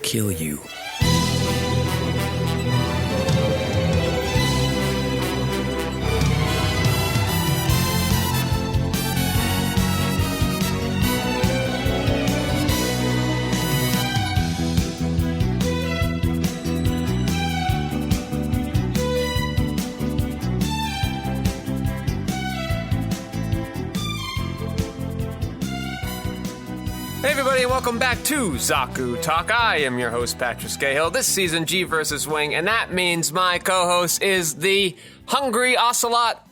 kill you. Hey everybody, welcome back to Zaku Talk. I am your host, Patrick Skeyhill. This season, G versus Wing, and that means my co-host is the hungry ocelot.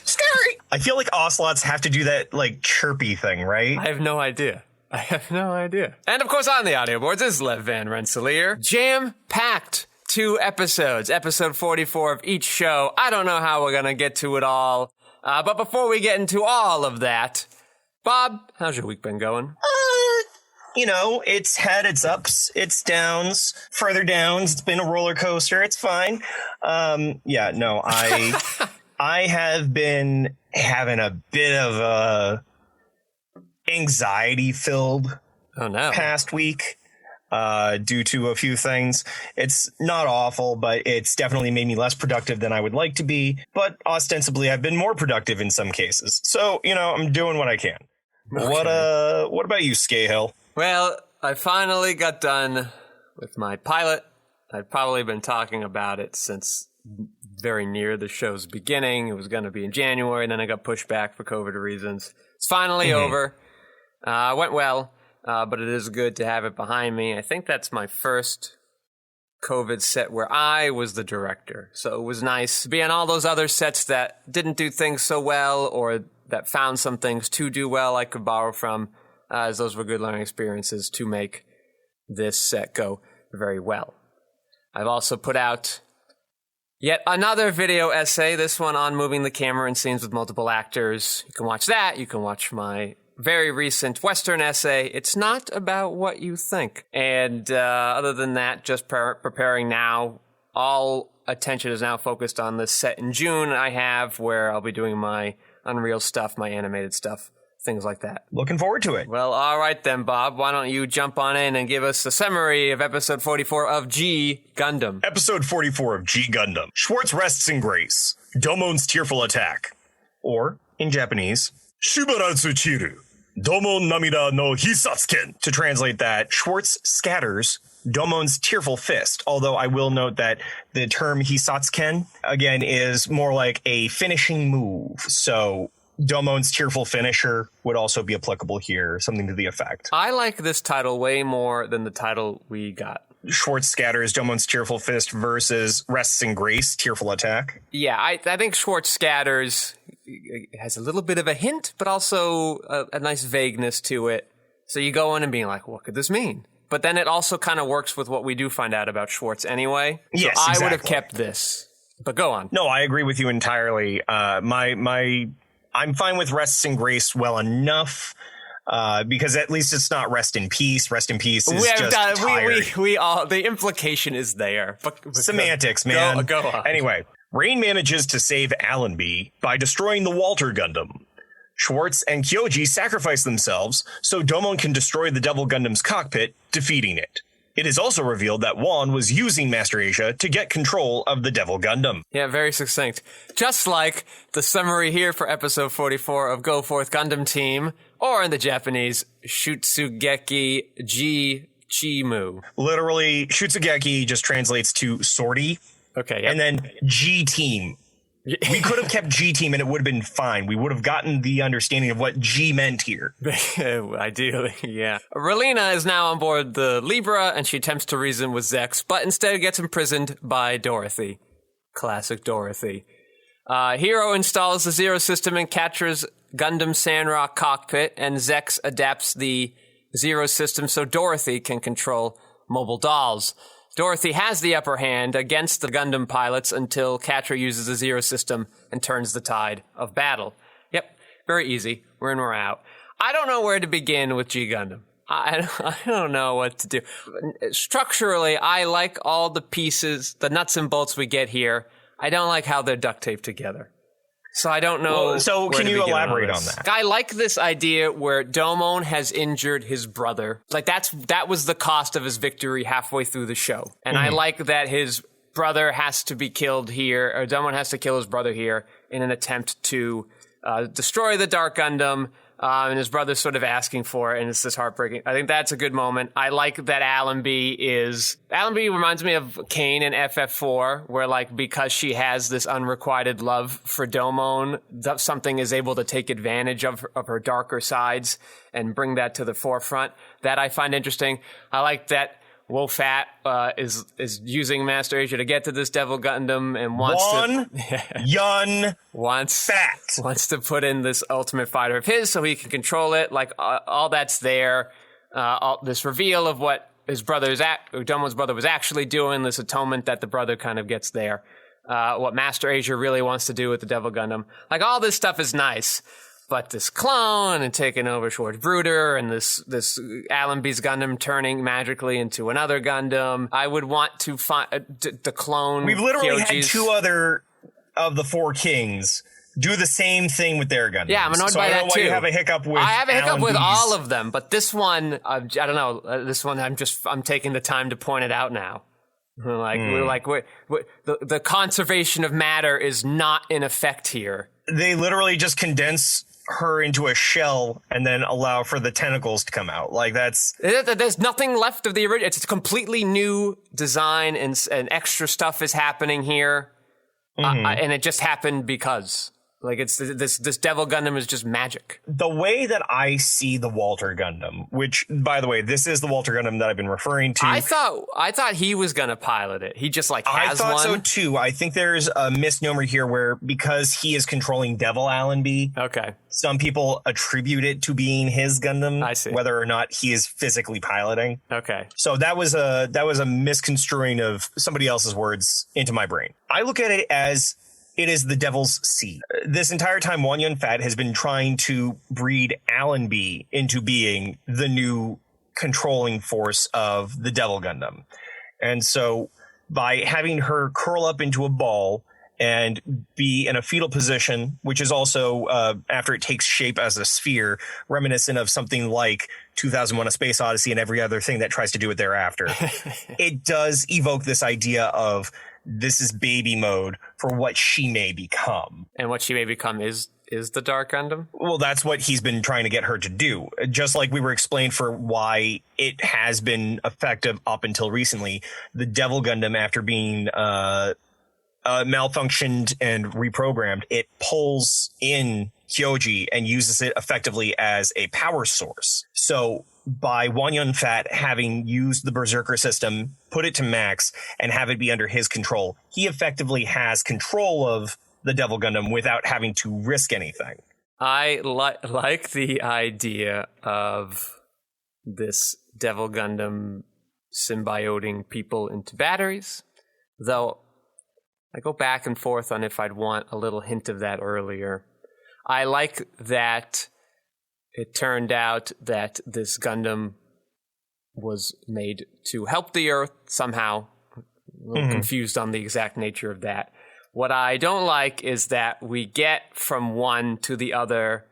Scary! I feel like ocelots have to do that, like, chirpy thing, right? I have no idea. And of course, on the audio boards is Lev Van Rensselaer. Jam-packed 2 episodes, episode 44 of each show. I don't know how we're gonna get to it all, but before we get into all of that, Bob, how's your week been going? You know, it's had its ups, its downs, further downs. It's been a roller coaster. It's fine. I have been having a bit of a anxiety-filled past week due to a few things. It's not awful, but it's definitely made me less productive than I would like to be. But ostensibly, I've been more productive in some cases. So, you know, I'm doing what I can. Okay. What about you, Skeyhill? Well, I finally got done with my pilot. I've probably been talking about it since very near the show's beginning. It was going to be in January, and then I got pushed back for COVID reasons. It's finally over. Went well, but it is good to have it behind me. I think that's my first COVID set where I was the director. So it was nice to be on all those other sets that didn't do things so well or that found some things to do well I could borrow from, as those were good learning experiences to make this set go very well. I've also put out yet another video essay, this one on moving the camera in scenes with multiple actors. You can watch that. You can watch my very recent Western essay. It's not about what you think. And other than that, just preparing now. All attention is now focused on this set in June I have, where I'll be doing my Unreal stuff, my animated stuff, things like that. Looking forward to it. Well, all right then, Bob. Why don't you jump on in and give us a summary of episode 44 of G Gundam. Episode 44 of G Gundam. Schwartz rests in grace. Domon's tearful attack. Or, in Japanese, Shubaratsu Chiru. Domon namida no hisatsuken. To translate that, Schwartz scatters Domon's tearful fist, although I will note that the term hisatsuken, again, is more like a finishing move. So Domon's tearful finisher would also be applicable here, something to the effect. I like this title way more than the title we got. Schwartz scatters Domon's tearful fist versus rests in grace, tearful attack. Yeah, I think Schwartz scatters has a little bit of a hint, but also a nice vagueness to it. So you go in and being like, what could this mean? But then it also kind of works with what we do find out about Schwartz anyway. Yes, so I exactly. would have kept this. But go on. No, I agree with you entirely. I'm fine with rests in grace well enough. Because at least it's not rest in peace. Rest in peace is tired. We all, the implication is there. But semantics, man. Go on. Anyway, Rain manages to save Allenby by destroying the Walter Gundam. Schwartz and Kyoji sacrifice themselves so Domon can destroy the Devil Gundam's cockpit, defeating it. It is also revealed that Wan was using Master Asia to get control of the Devil Gundam. Yeah, very succinct. Just like the summary here for episode 44 of Go Forth Gundam Team, or in the Japanese, Shutsugeki Ji Chimu. Literally, Shutsugeki just translates to sortie. Okay, yep. And then G-Team. We could have kept G-Team and it would have been fine. We would have gotten the understanding of what G meant here. Ideally, yeah. Relina is now on board the Libra and she attempts to reason with Zex, but instead gets imprisoned by Dorothy. Classic Dorothy. Hero installs the Zero System in Catra's Gundam Sandrock cockpit, and Zex adapts the Zero System so Dorothy can control mobile dolls. Dorothy has the upper hand against the Gundam pilots until Catra uses the Zero System and turns the tide of battle. Yep, very easy. We're in, we're out. I don't know where to begin with G Gundam. I don't know what to do. Structurally, I like all the pieces, the nuts and bolts we get here. I don't like how they're duct taped together. So I don't know. Well, so where can to you begin elaborate all on this. that? I like this idea where Domon has injured his brother. Like that was the cost of his victory halfway through the show. And I like that his brother has to be killed here, or Domon has to kill his brother here in an attempt to destroy the Dark Gundam. And his brother's sort of asking for it, and it's this heartbreaking. I think that's a good moment. I like that Allenby reminds me of Kane in FF4, where like because she has this unrequited love for Domon, something is able to take advantage of her darker sides and bring that to the forefront. That I find interesting. I like that Wolfat is using Master Asia to get to this Devil Gundam and wants to put in this ultimate fighter of his so he can control it. Like all that's there. This reveal of what his Domon's brother was actually doing. This atonement that the brother kind of gets there. What Master Asia really wants to do with the Devil Gundam. Like all this stuff is nice. But this clone and taking over Schwartz Bruder and this Allenby's Gundam turning magically into another Gundam. I would want to find the clone. We've literally Kyoji's. had two other of the four kings do the same thing with their Gundams. Yeah, I'm annoyed by that too. You have a hiccup with I have a hiccup with Allenby's. all of them, but this one, I don't know. This one, I'm taking the time to point it out now. The conservation of matter is not in effect here. They literally just condense her into a shell and then allow for the tentacles to come out. Like there's nothing left of the original. It's a completely new design and extra stuff is happening here. And it just happened because like it's this Devil Gundam is just magic. The way that I see the Walter Gundam, which by the way, this is the Walter Gundam that I've been referring to. I thought he was going to pilot it. He just like has one. I thought so too. I think there's a misnomer here where because he is controlling Devil Allenby. Okay. Some people attribute it to being his Gundam. I see. Whether or not he is physically piloting. Okay. So that was a misconstruing of somebody else's words into my brain. I look at it as it is the Devil's Seed. This entire time, Wan Yun Fat has been trying to breed Allenby into being the new controlling force of the Devil Gundam. And so by having her curl up into a ball and be in a fetal position, which is also, after it takes shape as a sphere, reminiscent of something like 2001: A Space Odyssey and every other thing that tries to do it thereafter, it does evoke this idea of this is baby mode for what she may become. And what she may become is the Dark Gundam? Well, that's what he's been trying to get her to do. Just like we were explained for why it has been effective up until recently. The Devil Gundam, after being malfunctioned and reprogrammed, it pulls in Kyoji and uses it effectively as a power source. So by Wan Yun Fat having used the Berserker system, put it to max, and have it be under his control, he effectively has control of the Devil Gundam without having to risk anything. I like the idea of this Devil Gundam symbioting people into batteries, though I go back and forth on if I'd want a little hint of that earlier. I like that it turned out that this Gundam was made to help the Earth somehow. A little confused on the exact nature of that. What I don't like is that we get from one to the other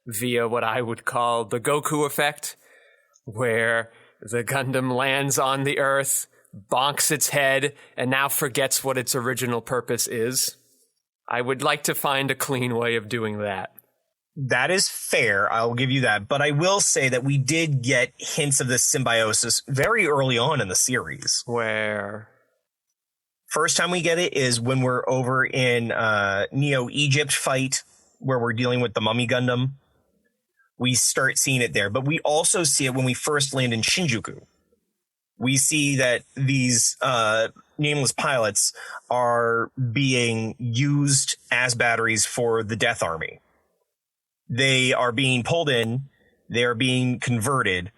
via what I would call the Goku effect, where the Gundam lands on the Earth, bonks its head, and now forgets what its original purpose is. I would like to find a clean way of doing that. That is fair. I'll give you that. But I will say that we did get hints of this symbiosis very early on in the series. Where? First time we get it is when we're over in Neo-Egypt fight, where we're dealing with the Mummy Gundam. We start seeing it there. But we also see it when we first land in Shinjuku. We see that these nameless pilots are being used as batteries for the Death Army. They are being pulled in, they are being converted,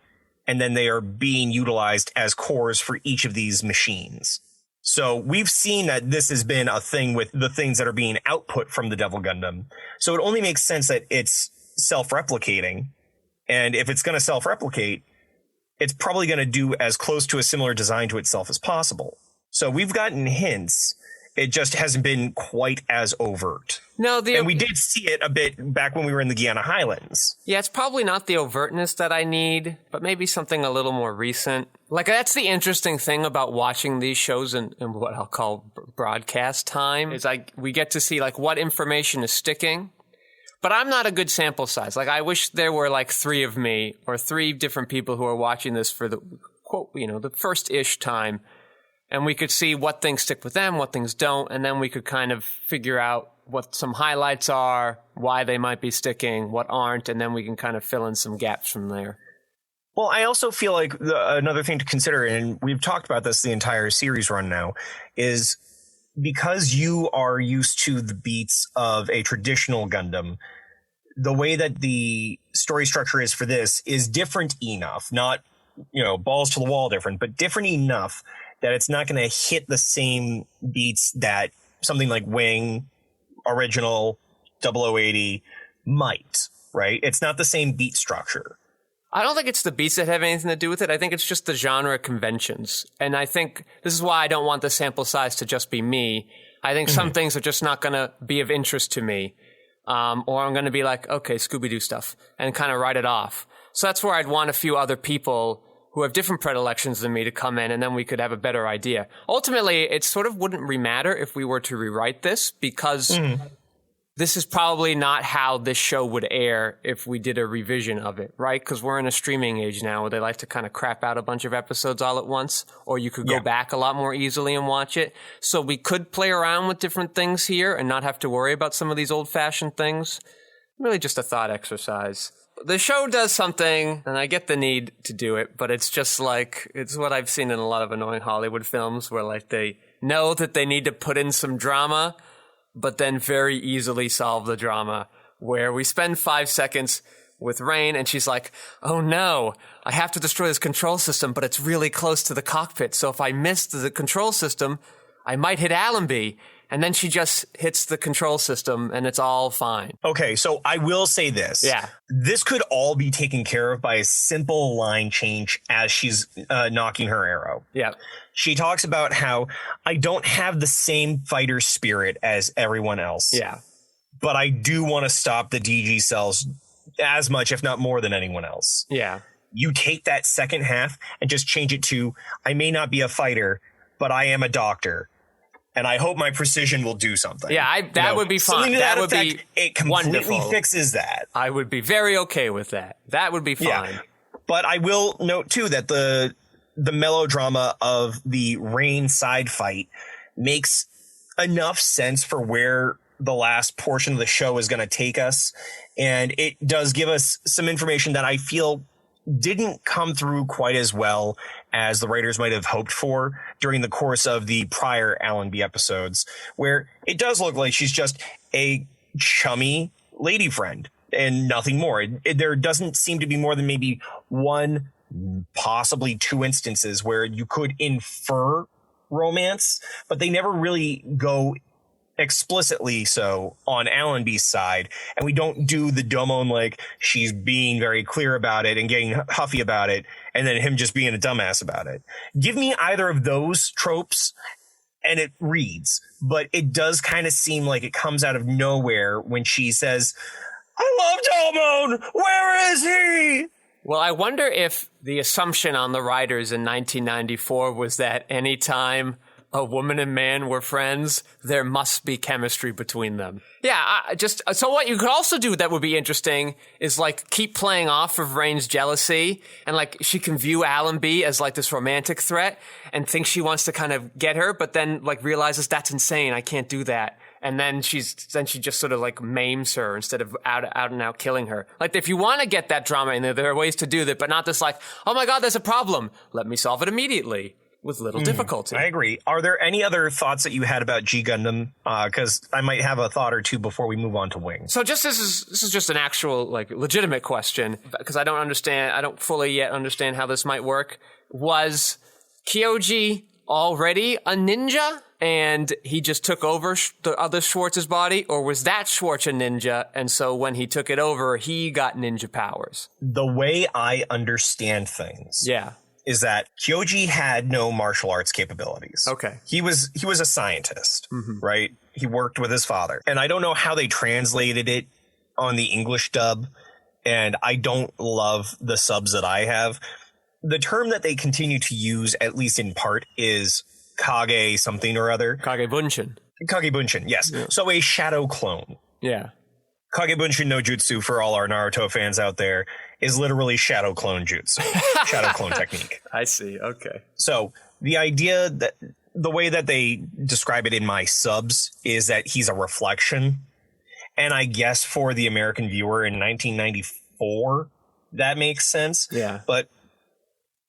and then they are being utilized as cores for each of these machines. So we've seen that this has been a thing with the things that are being output from the Devil Gundam. So it only makes sense that it's self-replicating. And if it's going to self-replicate, it's probably going to do as close to a similar design to itself as possible. So we've gotten hints, It just hasn't been quite as overt. No, and we did see it a bit back when we were in the Guyana Highlands. Yeah, it's probably not the overtness that I need, but maybe something a little more recent. Like, that's the interesting thing about watching these shows in what I'll call broadcast time, is we get to see, like, what information is sticking. But I'm not a good sample size. Like, I wish there were, like, 3 of me or 3 different people who are watching this for the, quote, the first-ish time. And we could see what things stick with them, what things don't, and then we could kind of figure out what some highlights are, why they might be sticking, what aren't, and then we can kind of fill in some gaps from there. Well, I also feel like another thing to consider, and we've talked about this the entire series run now, is because you are used to the beats of a traditional Gundam, the way that the story structure is for this is different enough, not, balls to the wall different, but different enough that it's not going to hit the same beats that something like Wing, original, 0080 might, right? It's not the same beat structure. I don't think it's the beats that have anything to do with it. I think it's just the genre conventions. And I think this is why I don't want the sample size to just be me. I think some things are just not going to be of interest to me. Or I'm going to be like, okay, Scooby-Doo stuff, and kind of write it off. So that's where I'd want a few other people who have different predilections than me to come in, and then we could have a better idea. Ultimately, it sort of wouldn't matter if we were to rewrite this, because this is probably not how this show would air if we did a revision of it, right? Because we're in a streaming age now where they like to kind of crap out a bunch of episodes all at once, or you could go back a lot more easily and watch it. So we could play around with different things here and not have to worry about some of these old-fashioned things. Really just a thought exercise. The show does something, and I get the need to do it, but it's just like, it's what I've seen in a lot of annoying Hollywood films where, like, they know that they need to put in some drama, but then very easily solve the drama, where we spend 5 seconds with Rain, and she's like, oh no, I have to destroy this control system, but it's really close to the cockpit, so if I miss the control system, I might hit Allenby. And then she just hits the control system, and it's all fine. Okay, so I will say this. Yeah. This could all be taken care of by a simple line change as she's knocking her arrow. Yeah. She talks about how I don't have the same fighter spirit as everyone else. Yeah. But I do want to stop the DG cells as much, if not more than anyone else. Yeah. You take that second half and just change it to, I may not be a fighter, but I am a doctor. And I hope my precision will do something. Yeah, that would be fine. That would be it completely wonderful. Fixes that. I would be very okay with that. That would be fine. Yeah. But I will note, too, that the melodrama of the Rain side fight makes enough sense for where the last portion of the show is going to take us. And it does give us some information that I feel didn't come through quite as well as the writers might have hoped for during the course of the prior Allenby episodes, where it does look like she's just a chummy lady friend and nothing more. There doesn't seem to be more than maybe 1, possibly 2 instances where you could infer romance, but they never really go explicitly so on Allenby's side, and we don't do the Domon like she's being very clear about it and getting huffy about it, and then him just being a dumbass about it. Give me either of those tropes and it reads, but it does kind of seem like it comes out of nowhere when she says, I love Domon, where is he? Well, I wonder if the assumption on the writers in 1994 was that anytime a woman and man were friends, there must be chemistry between them. Yeah, so what you could also do that would be interesting is, like, keep playing off of Rain's jealousy, and, like, she can view Allenby as, like, this romantic threat and thinks she wants to kind of get her, but then, like, realizes that's insane, I can't do that. And then she just sort of, like, maims her instead of out and out killing her. Like, if you want to get that drama in there are ways to do that, but not just like, oh my God, there's a problem, let me solve it immediately. With little difficulty. I agree. Are there any other thoughts that you had about G Gundam? Because I might have a thought or two before we move on to Wing. So this is just an actual, like, legitimate question, because I don't fully yet understand how this might work. Was Kyoji already a ninja and he just took over the other Schwartz's body, or was that Schwartz a ninja and so when he took it over he got ninja powers? The way I understand things, yeah, is that Kyoji had no martial arts capabilities. Okay. He was a scientist, right? He worked with his father. And I don't know how they translated it on the English dub, and I don't love the subs that I have. The term that they continue to use, at least in part, is Kage something or other. Kage Bunshin. Kage Bunshin, yes. Yeah. So a shadow clone. Yeah. Kage Bunshin no Jutsu, for all our Naruto fans out there, is literally shadow clone jutsu. Shadow clone technique. I see. Okay. So the idea that the way that they describe it in my subs is that he's a reflection. And I guess for the American viewer in 1994, that makes sense. Yeah. But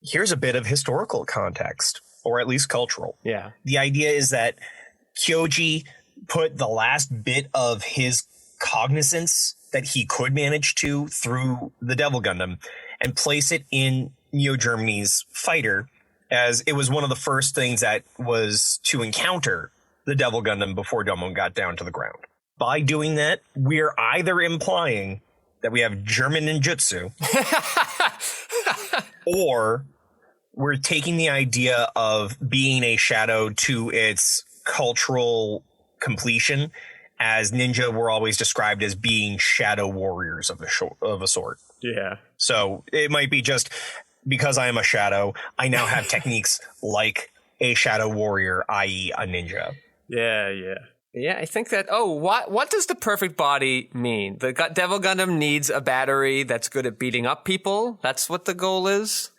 here's a bit of historical context, or at least cultural. Yeah. The idea is that Kyoji put the last bit of his cognizance that he could manage to through the Devil Gundam and place it in Neo Germany's fighter, as it was one of the first things that was to encounter the Devil Gundam before Domon got down to the ground. By doing that, we're either implying that we have German ninjutsu or we're taking the idea of being a shadow to its cultural completion, as ninja were always described as being shadow warriors of a sort. Yeah. So it might be just because I am a shadow, I now have techniques like a shadow warrior, i.e. a ninja. Yeah, yeah. Yeah, I think that, what does the perfect body mean? The Devil Gundam needs a battery that's good at beating up people? That's what the goal is?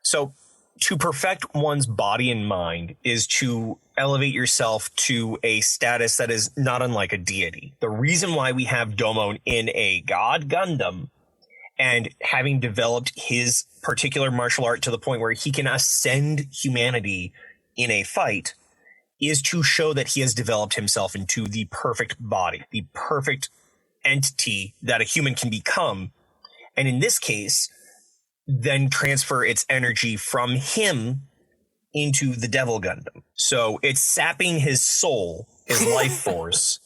So to perfect one's body and mind is to elevate yourself to a status that is not unlike a deity. The reason why we have Domon in a God Gundam and having developed his particular martial art to the point where he can ascend humanity in a fight is to show that he has developed himself into the perfect body, the perfect entity that a human can become. And in this case, then transfer its energy from him into the Devil Gundam. So it's sapping his soul, his life force,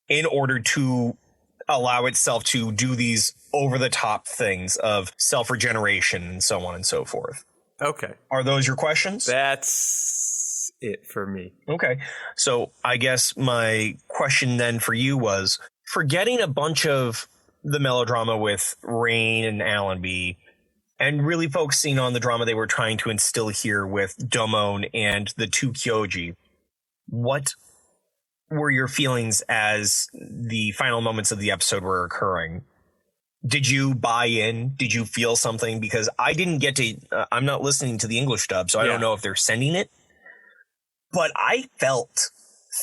in order to allow itself to do these over-the-top things of self-regeneration and so on and so forth. Okay. Are those your questions? That's it for me. Okay. So I guess my question then for you was, forgetting a bunch of the melodrama with Rain and Allenby, and really focusing on the drama they were trying to instill here with Domon and the two Kyoji, what were your feelings as the final moments of the episode were occurring? Did you buy in? Did you feel something? Because I didn't get to, I'm not listening to the English dub, so I don't know if they're sending it. But I felt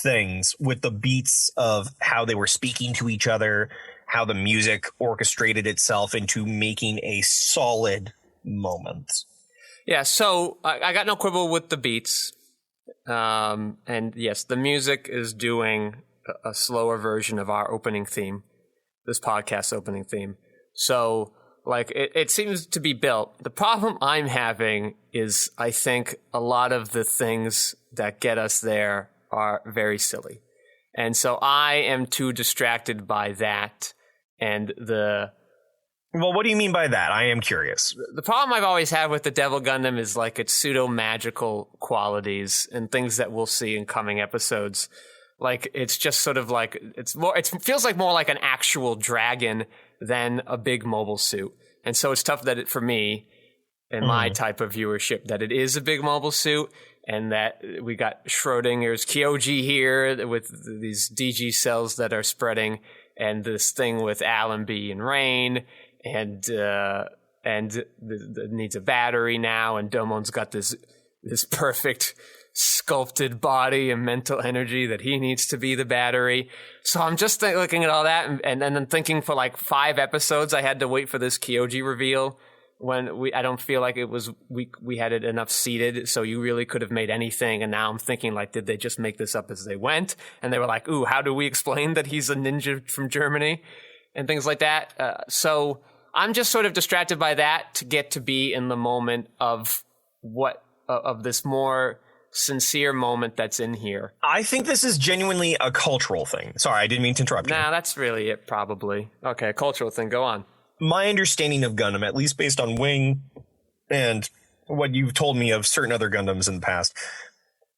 things with the beats of how they were speaking to each other, how the music orchestrated itself into making a solid moment. Yeah, so I got no quibble with the beats. And yes, the music is doing a slower version of our opening theme, this podcast opening theme. So, like, it seems to be built. The problem I'm having is I think a lot of the things that get us there are very silly. And so I am too distracted by that. And well, what do you mean by that? I am curious. The problem I've always had with the Devil Gundam is like its pseudo-magical qualities and things that we'll see in coming episodes. Like, it's just sort of like, it feels like more like an actual dragon than a big mobile suit. And so it's tough that for me and my type of viewership, that it is a big mobile suit, and that we got Schrodinger's Kyoji here with these DG cells that are spreading, and this thing with Allenby and Rain, and needs a battery now, and Domon's got this perfect sculpted body and mental energy that he needs to be the battery. So I'm just looking at all that, and then thinking for like 5 episodes I had to wait for this Kyoji reveal, when I don't feel like it was we had it enough seated, so you really could have made anything. And now I'm thinking, like, did they just make this up as they went? And they were like, ooh, how do we explain that he's a ninja from Germany? And things like that. So I'm just sort of distracted by that to get to be in the moment of of this more sincere moment that's in here. I think this is genuinely a cultural thing. Sorry, I didn't mean to interrupt you. Nah, that's really it, probably. Okay, a cultural thing. Go on. My understanding of Gundam, at least based on Wing and what you've told me of certain other Gundams in the past,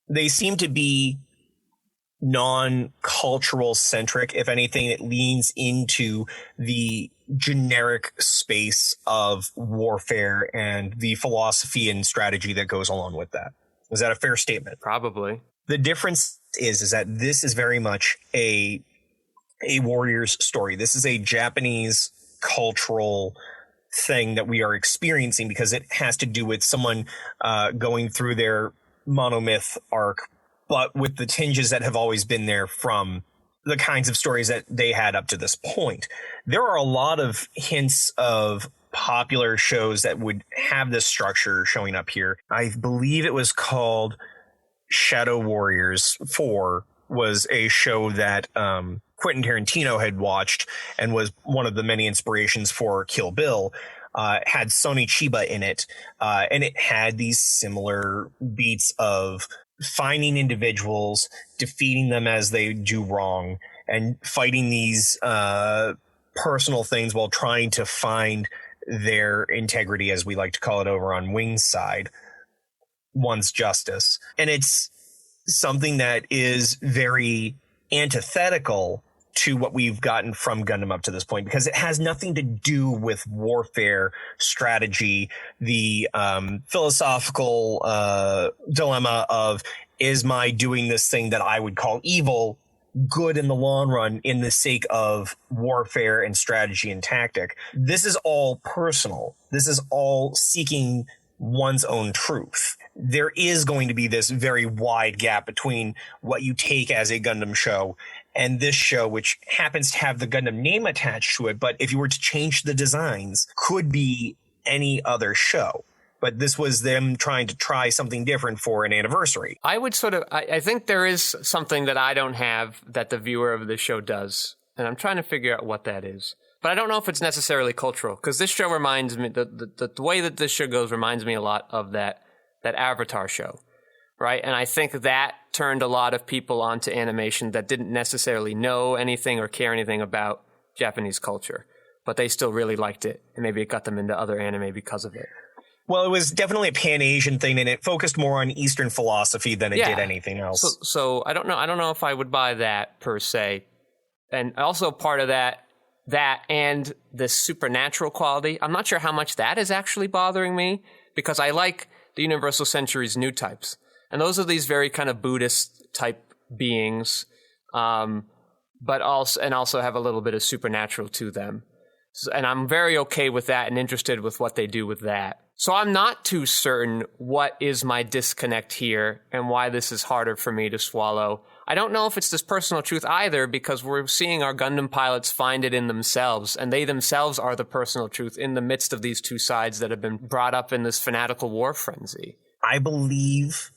they seem to be non-cultural centric. If anything, it leans into the generic space of warfare and the philosophy and strategy that goes along with that. Is that a fair statement? Probably. The difference is that this is very much a warrior's story. This is a Japanese cultural thing that we are experiencing because it has to do with someone going through their monomyth arc, but with the tinges that have always been there from the kinds of stories that they had up to this point. There are a lot of hints of popular shows that would have this structure showing up here. I believe it was called Shadow Warriors 4 was a show that Quentin Tarantino had watched and was one of the many inspirations for Kill Bill. Had Sonny Chiba in it, and it had these similar beats of finding individuals, defeating them as they do wrong, and fighting these personal things while trying to find their integrity, as we like to call it over on Wing's side, one's justice. And it's something that is very antithetical to what we've gotten from Gundam up to this point, because it has nothing to do with warfare strategy, the philosophical dilemma of, is my doing this thing that I would call evil good in the long run in the sake of warfare and strategy and tactic? This is all personal. This is all seeking one's own truth. There is going to be this very wide gap between what you take as a Gundam show and this show, which happens to have the Gundam name attached to it, but if you were to change the designs, could be any other show. But this was them trying to try something different for an anniversary. I would I think there is something that I don't have that the viewer of the show does, and I'm trying to figure out what that is. But I don't know if it's necessarily cultural, because this show reminds me, the way that this show goes reminds me a lot of that Avatar show, right? And I think that turned a lot of people onto animation that didn't necessarily know anything or care anything about Japanese culture, but they still really liked it, and maybe it got them into other anime because of it. Well, it was definitely a Pan-Asian thing, and it focused more on Eastern philosophy than it did anything else. So I don't know if I would buy that per se. And also part of that and the supernatural quality, I'm not sure how much that is actually bothering me, because I like the Universal Century's new types. And those are these very kind of Buddhist type beings, but also have a little bit of supernatural to them. And I'm very okay with that and interested with what they do with that. So I'm not too certain what is my disconnect here and why this is harder for me to swallow. I don't know if it's this personal truth either, because we're seeing our Gundam pilots find it in themselves, and they themselves are the personal truth in the midst of these two sides that have been brought up in this fanatical war frenzy. I believe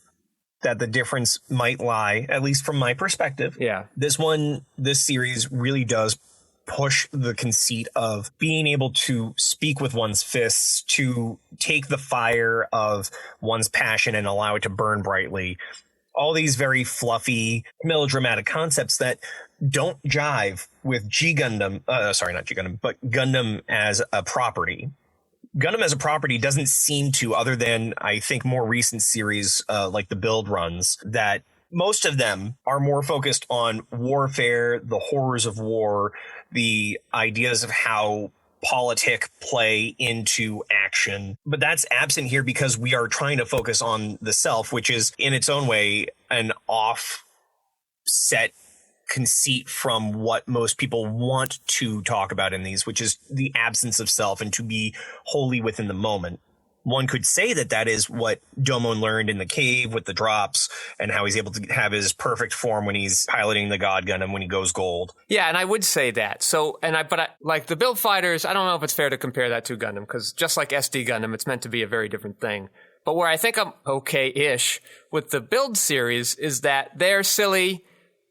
that the difference might lie, at least from my perspective. Yeah. This series really does push the conceit of being able to speak with one's fists, to take the fire of one's passion and allow it to burn brightly. All these very fluffy, melodramatic concepts that don't jive with Gundam as a property. Gundam as a property doesn't seem to, other than I think more recent series like the Build runs, that most of them are more focused on warfare, the horrors of war, the ideas of how politic play into action. But that's absent here because we are trying to focus on the self, which is in its own way an offset conceit from what most people want to talk about in these, which is the absence of self and to be wholly within the moment. One could say that is what Domon learned in the cave with the drops and how he's able to have his perfect form when he's piloting the God Gundam when he goes gold. Yeah, and I would say that. So, like the Build Fighters, I don't know if it's fair to compare that to Gundam, because just like SD Gundam, it's meant to be a very different thing. But where I think I'm okay-ish with the Build series is that they're silly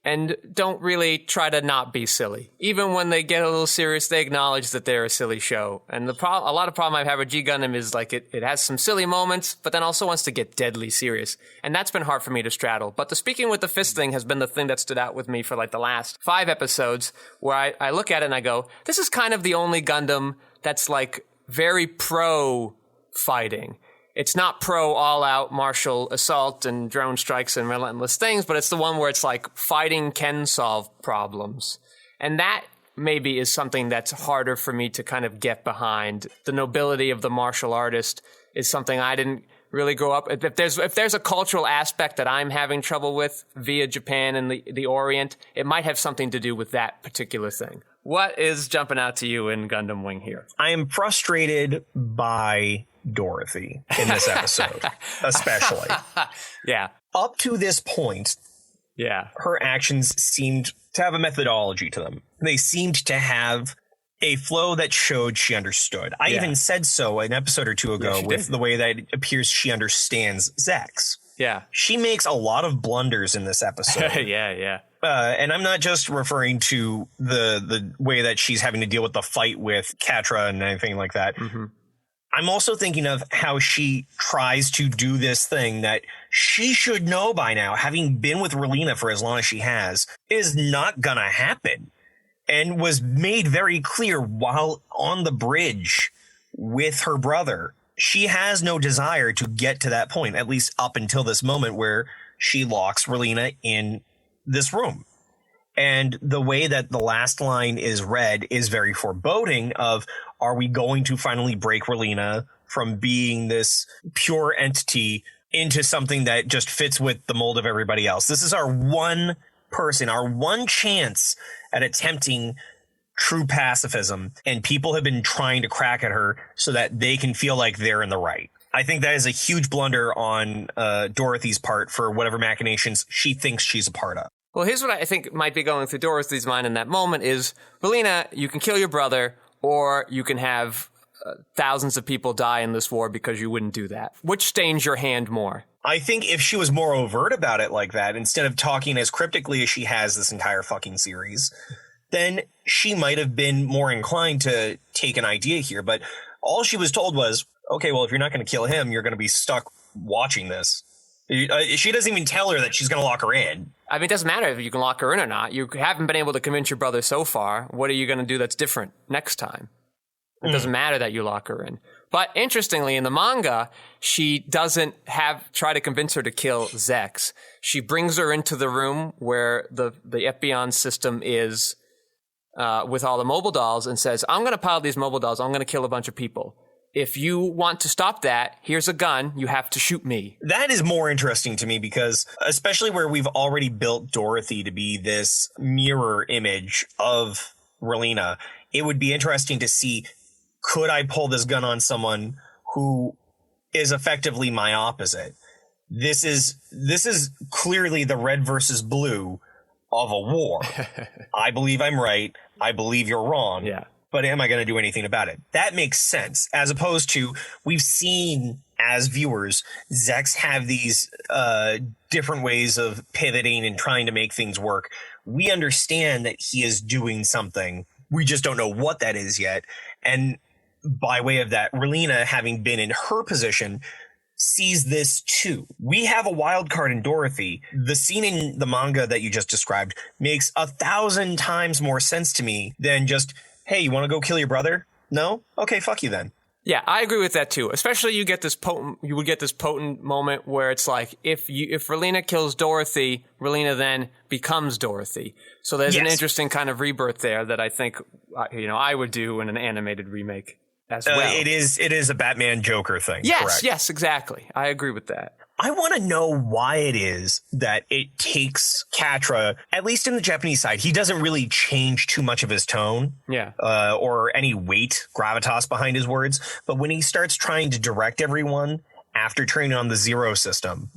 and don't really try to not be silly. Even when they get a little serious, they acknowledge that they're a silly show. And a lot of problem I've had with G Gundam is like it has some silly moments, but then also wants to get deadly serious. And that's been hard for me to straddle. But the speaking with the fist thing has been the thing that stood out with me for like the last 5 episodes, where I look at it and I go, this is kind of the only Gundam that's like very pro fighting. it's not pro all-out martial assault and drone strikes and relentless things, but it's the one where it's like fighting can solve problems. And that maybe is something that's harder for me to kind of get behind. The nobility of the martial artist is something I didn't really grow up. If there's a cultural aspect that I'm having trouble with via Japan and the Orient, it might have something to do with that particular thing. What is jumping out to you in Gundam Wing here? I am frustrated by Dorothy in this episode, especially. Yeah. Up to this point, her actions seemed to have a methodology to them. They seemed to have a flow that showed she understood. I even said so an episode or two ago with the way that it appears she understands Zex. Yeah. She makes a lot of blunders in this episode. Yeah. And I'm not just referring to the way that she's having to deal with the fight with Catra and anything like that. Mm-hmm. I'm also thinking of how she tries to do this thing that she should know by now, having been with Relina for as long as she has, is not gonna happen. And was made very clear while on the bridge with her brother. She has no desire to get to that point, at least up until this moment where she locks Relina in this room. And the way that the last line is read is very foreboding of, are we going to finally break Relina from being this pure entity into something that just fits with the mold of everybody else? This is our one person, our one chance at attempting true pacifism, and people have been trying to crack at her so that they can feel like they're in the right. I think that is a huge blunder on Dorothy's part for whatever machinations she thinks she's a part of. Well, here's what I think might be going through Dorothy's mind in that moment is, Relina, you can kill your brother, or you can have thousands of people die in this war because you wouldn't do that. Which stains your hand more? I think if she was more overt about it like that, instead of talking as cryptically as she has this entire fucking series, then she might have been more inclined to take an idea here. But all she was told was, okay, well, if you're not going to kill him, you're going to be stuck watching this. She doesn't even tell her that she's going to lock her in. I mean, it doesn't matter if you can lock her in or not. You haven't been able to convince your brother so far. What are you going to do that's different next time? It doesn't matter that you lock her in. But interestingly, in the manga, she doesn't try to convince her to kill Zex. She brings her into the room where the Epion system is with all the mobile dolls and says, I'm going to pilot these mobile dolls. I'm going to kill a bunch of people. If you want to stop that, here's a gun. You have to shoot me. That is more interesting to me because, especially where we've already built Dorothy to be this mirror image of Relina, it would be interesting to see, could I pull this gun on someone who is effectively my opposite? This is clearly the red versus blue of a war. I believe I'm right. I believe you're wrong. Yeah. But am I going to do anything about it? That makes sense. As opposed to, we've seen as viewers, Zex have these different ways of pivoting and trying to make things work. We understand that he is doing something. We just don't know what that is yet. And by way of that, Relina, having been in her position, sees this too. We have a wild card in Dorothy. The scene in the manga that you just described makes 1,000 times more sense to me than just, hey, you want to go kill your brother? No? Okay, fuck you then. Yeah, I agree with that too. Especially you would get this potent moment where it's like, if Relina kills Dorothy, Relina then becomes Dorothy. So there's an interesting kind of rebirth there that I think, I would do in an animated remake as well. It is a Batman Joker thing. Yes, correct? Yes, exactly. I agree with that. I want to know why it is that it takes Catra, at least in the Japanese side, he doesn't really change too much of his tone. Yeah. Or any weight, gravitas behind his words. But when he starts trying to direct everyone after training on the Zero system,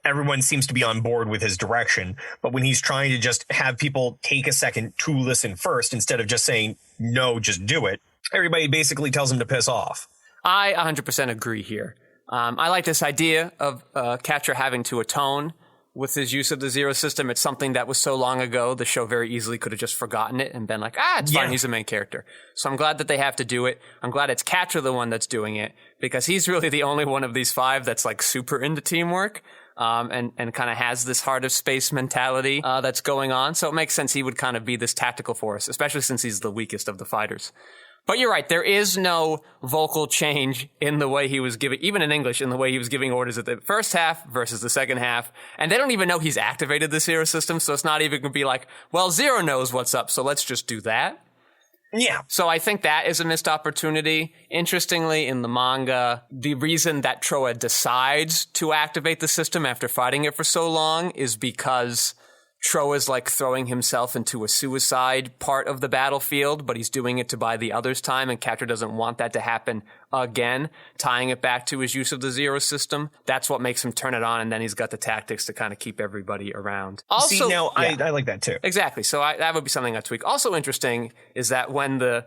everyone seems to be on board with his direction. But when he's trying to just have people take a second to listen first, instead of just saying, no, just do it, everybody basically tells him to piss off. I 100% agree here. I like this idea of Catra having to atone with his use of the Zero system. It's something that was so long ago, the show very easily could have just forgotten it and been like, it's fine, he's the main character. So I'm glad that they have to do it. I'm glad it's Catra the one that's doing it, because he's really the only one of these five that's like super into teamwork. And kind of has this heart of space mentality that's going on. So it makes sense he would kind of be this tactical force, especially since he's the weakest of the fighters. But you're right. There is no vocal change in the way he was giving, even in English, in the way he was giving orders at the first half versus the second half. And they don't even know he's activated the Zero system. So it's not even going to be like, well, Zero knows what's up, so let's just do that. Yeah. So I think that is a missed opportunity. Interestingly, in the manga, the reason that Troa decides to activate the system after fighting it for so long is because Troa's like throwing himself into a suicide part of the battlefield, but he's doing it to buy the others time, and Catra doesn't want that to happen again, tying it back to his use of the Zero system. That's what makes him turn it on, and then he's got the tactics to kind of keep everybody around. Also, see, now, I like that too. Exactly. So that would be something I tweak. Also interesting is that when the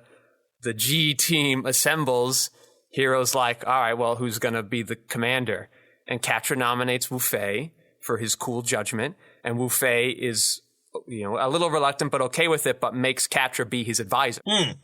G team assembles, Hiro's like, all right, well, who's going to be the commander? And Catra nominates Wu Fei for his cool judgment. And Wu Fei is, a little reluctant, but okay with it, but makes Catra be his advisor.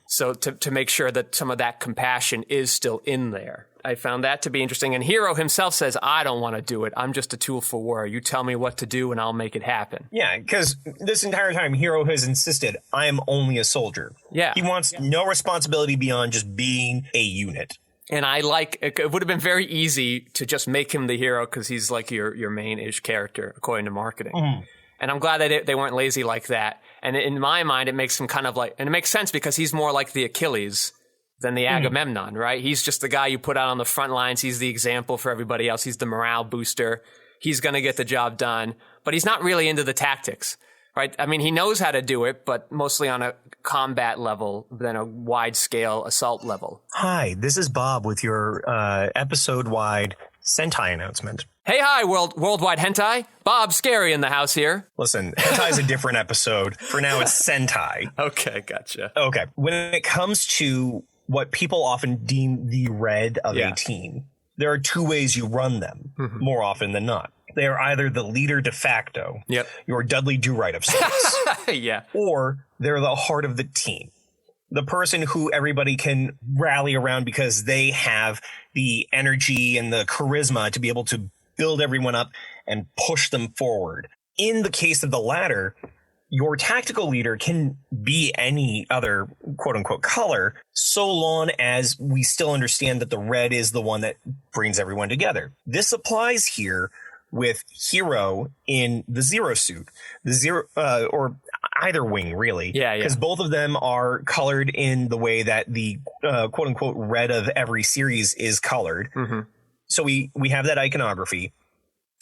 So to make sure that some of that compassion is still in there. I found that to be interesting. And Hiro himself says, I don't want to do it. I'm just a tool for war. You tell me what to do and I'll make it happen. Yeah, because this entire time, Hiro has insisted, I am only a soldier. Yeah. He wants no responsibility beyond just being a unit. And it would have been very easy to just make him the hero because he's like your main-ish character, according to marketing. And I'm glad that they weren't lazy like that. And in my mind, it makes him kind of like, and it makes sense because he's more like the Achilles than the Agamemnon, right? He's just the guy you put out on the front lines. He's the example for everybody else. He's the morale booster. He's going to get the job done. But he's not really into the tactics, right? I mean, he knows how to do it, but mostly on a combat level than a wide-scale assault level. Hi, this is Bob with your episode-wide Sentai announcement. Hey, hi, worldwide hentai. Bob Scary in the house here. Listen, hentai is a different episode. For now, it's Sentai. Okay, gotcha. Okay. When it comes to what people often deem the red of a team, there are two ways you run them, more often than not. They are either the leader de facto, your Dudley Do-Right of sorts, or they're the heart of the team. The person who everybody can rally around because they have the energy and the charisma to be able to build everyone up and push them forward. In the case of the latter, your tactical leader can be any other quote-unquote color so long as we still understand that the red is the one that brings everyone together. This applies here with Hiro in the Zero suit, the Zero or either wing really, because both of them are colored in the way that the quote unquote red of every series is colored. So we have that iconography,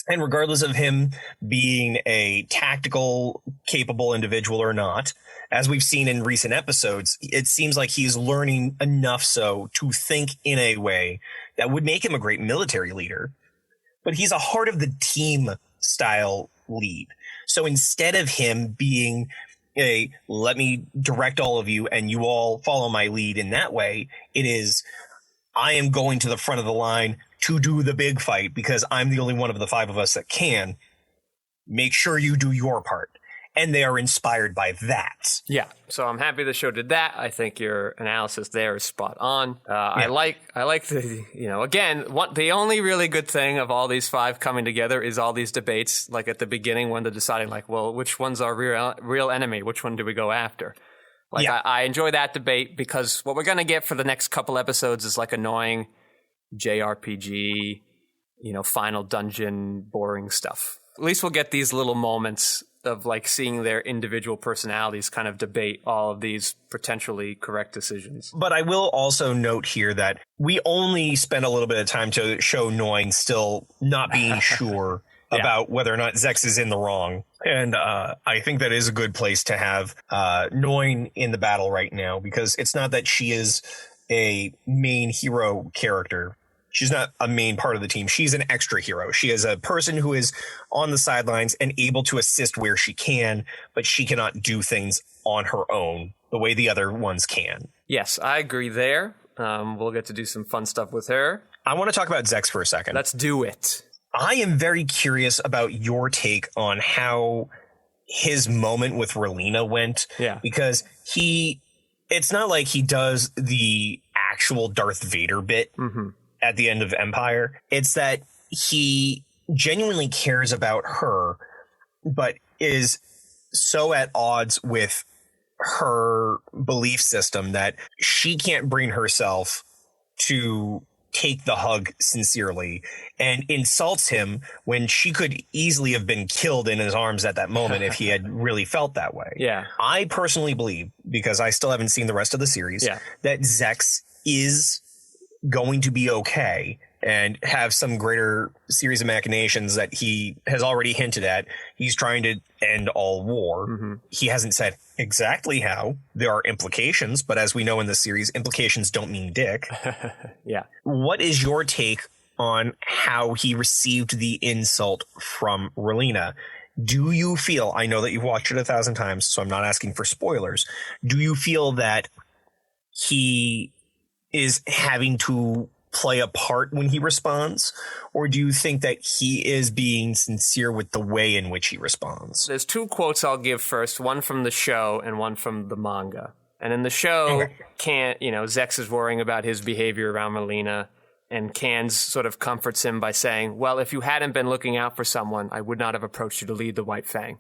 and regardless of him being a tactical capable individual or not, as we've seen in recent episodes, it seems like he's learning enough so to think in a way that would make him a great military leader. But he's a heart of the team style lead. So instead of him being a let me direct all of you and you all follow my lead in that way, it is I am going to the front of the line to do the big fight because I'm the only one of the five of us that can. Make sure you do your part. And they are inspired by that. Yeah. So I'm happy the show did that. I think your analysis there is spot on. I like the, again, the only really good thing of all these five coming together is all these debates, like at the beginning when they're deciding like, well, which one's our real enemy? Which one do we go after? Like I enjoy that debate because what we're going to get for the next couple episodes is like annoying JRPG, final dungeon, boring stuff. At least we'll get these little moments of like seeing their individual personalities kind of debate all of these potentially correct decisions. But I will also note here that we only spent a little bit of time to show Noin still not being sure about whether or not Zex is in the wrong. And I think that is a good place to have Noin in the battle right now, because it's not that she is a main hero character. She's not a main part of the team. She's an extra hero. She is a person who is on the sidelines and able to assist where she can, but she cannot do things on her own the way the other ones can. Yes, I agree there. We'll get to do some fun stuff with her. I want to talk about Zex for a second. Let's do it. I am very curious about your take on how his moment with Relina went. Yeah. Because it's not like he does the actual Darth Vader bit. At the end of Empire. It's that he genuinely cares about her, but is so at odds with her belief system that she can't bring herself to take the hug sincerely, and insults him when she could easily have been killed in his arms at that moment if he had really felt that way. Yeah. I personally believe, because I still haven't seen the rest of the series, that Zex is going to be okay and have some greater series of machinations that he has already hinted at. He's trying to end all war. Mm-hmm. He hasn't said exactly how. There are implications, but as we know in the series, implications don't mean dick. Yeah. What is your take on how he received the insult from Relina? Do you feel, I know that you've watched it 1,000 times, so I'm not asking for spoilers. Do you feel that he is having to play a part when he responds, or do you think that he is being sincere with the way in which he responds? There's two quotes I'll give first, one from the show and one from the manga. And in the show, Zex is worrying about his behavior around Relina, and Cans sort of comforts him by saying, well, if you hadn't been looking out for someone, I would not have approached you to lead the White Fang.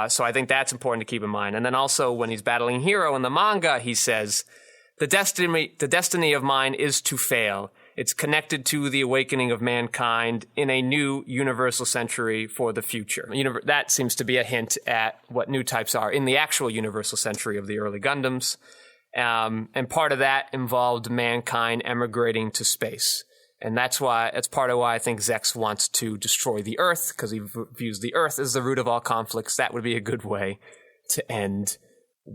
So I think that's important to keep in mind. And then also when he's battling Hero in the manga, he says, the destiny of mine is to fail. It's connected to the awakening of mankind in a new universal century for the future. That seems to be a hint at what new types are in the actual universal century of the early Gundams. And part of that involved mankind emigrating to space. And that's part of why I think Zex wants to destroy the Earth, because he views the Earth as the root of all conflicts. That would be a good way to end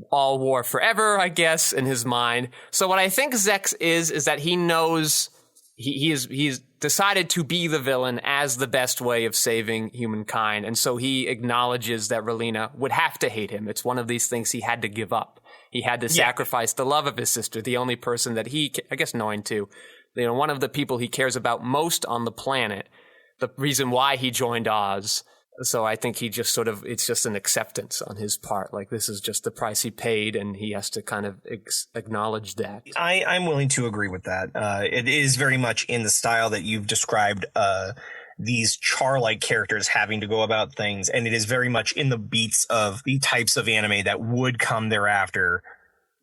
all war forever, I guess, in his mind. So what I think Zex is that he knows he's decided to be the villain as the best way of saving humankind. And so he acknowledges that Relina would have to hate him. It's one of these things he had to give up. He had to sacrifice the love of his sister, the only person that I guess knowing too, one of the people he cares about most on the planet, the reason why he joined Oz. So I think he just it's just an acceptance on his part. Like, this is just the price he paid, and he has to kind of acknowledge that. I'm willing to agree with that. It is very much in the style that you've described, these Char-like characters having to go about things, and it is very much in the beats of the types of anime that would come thereafter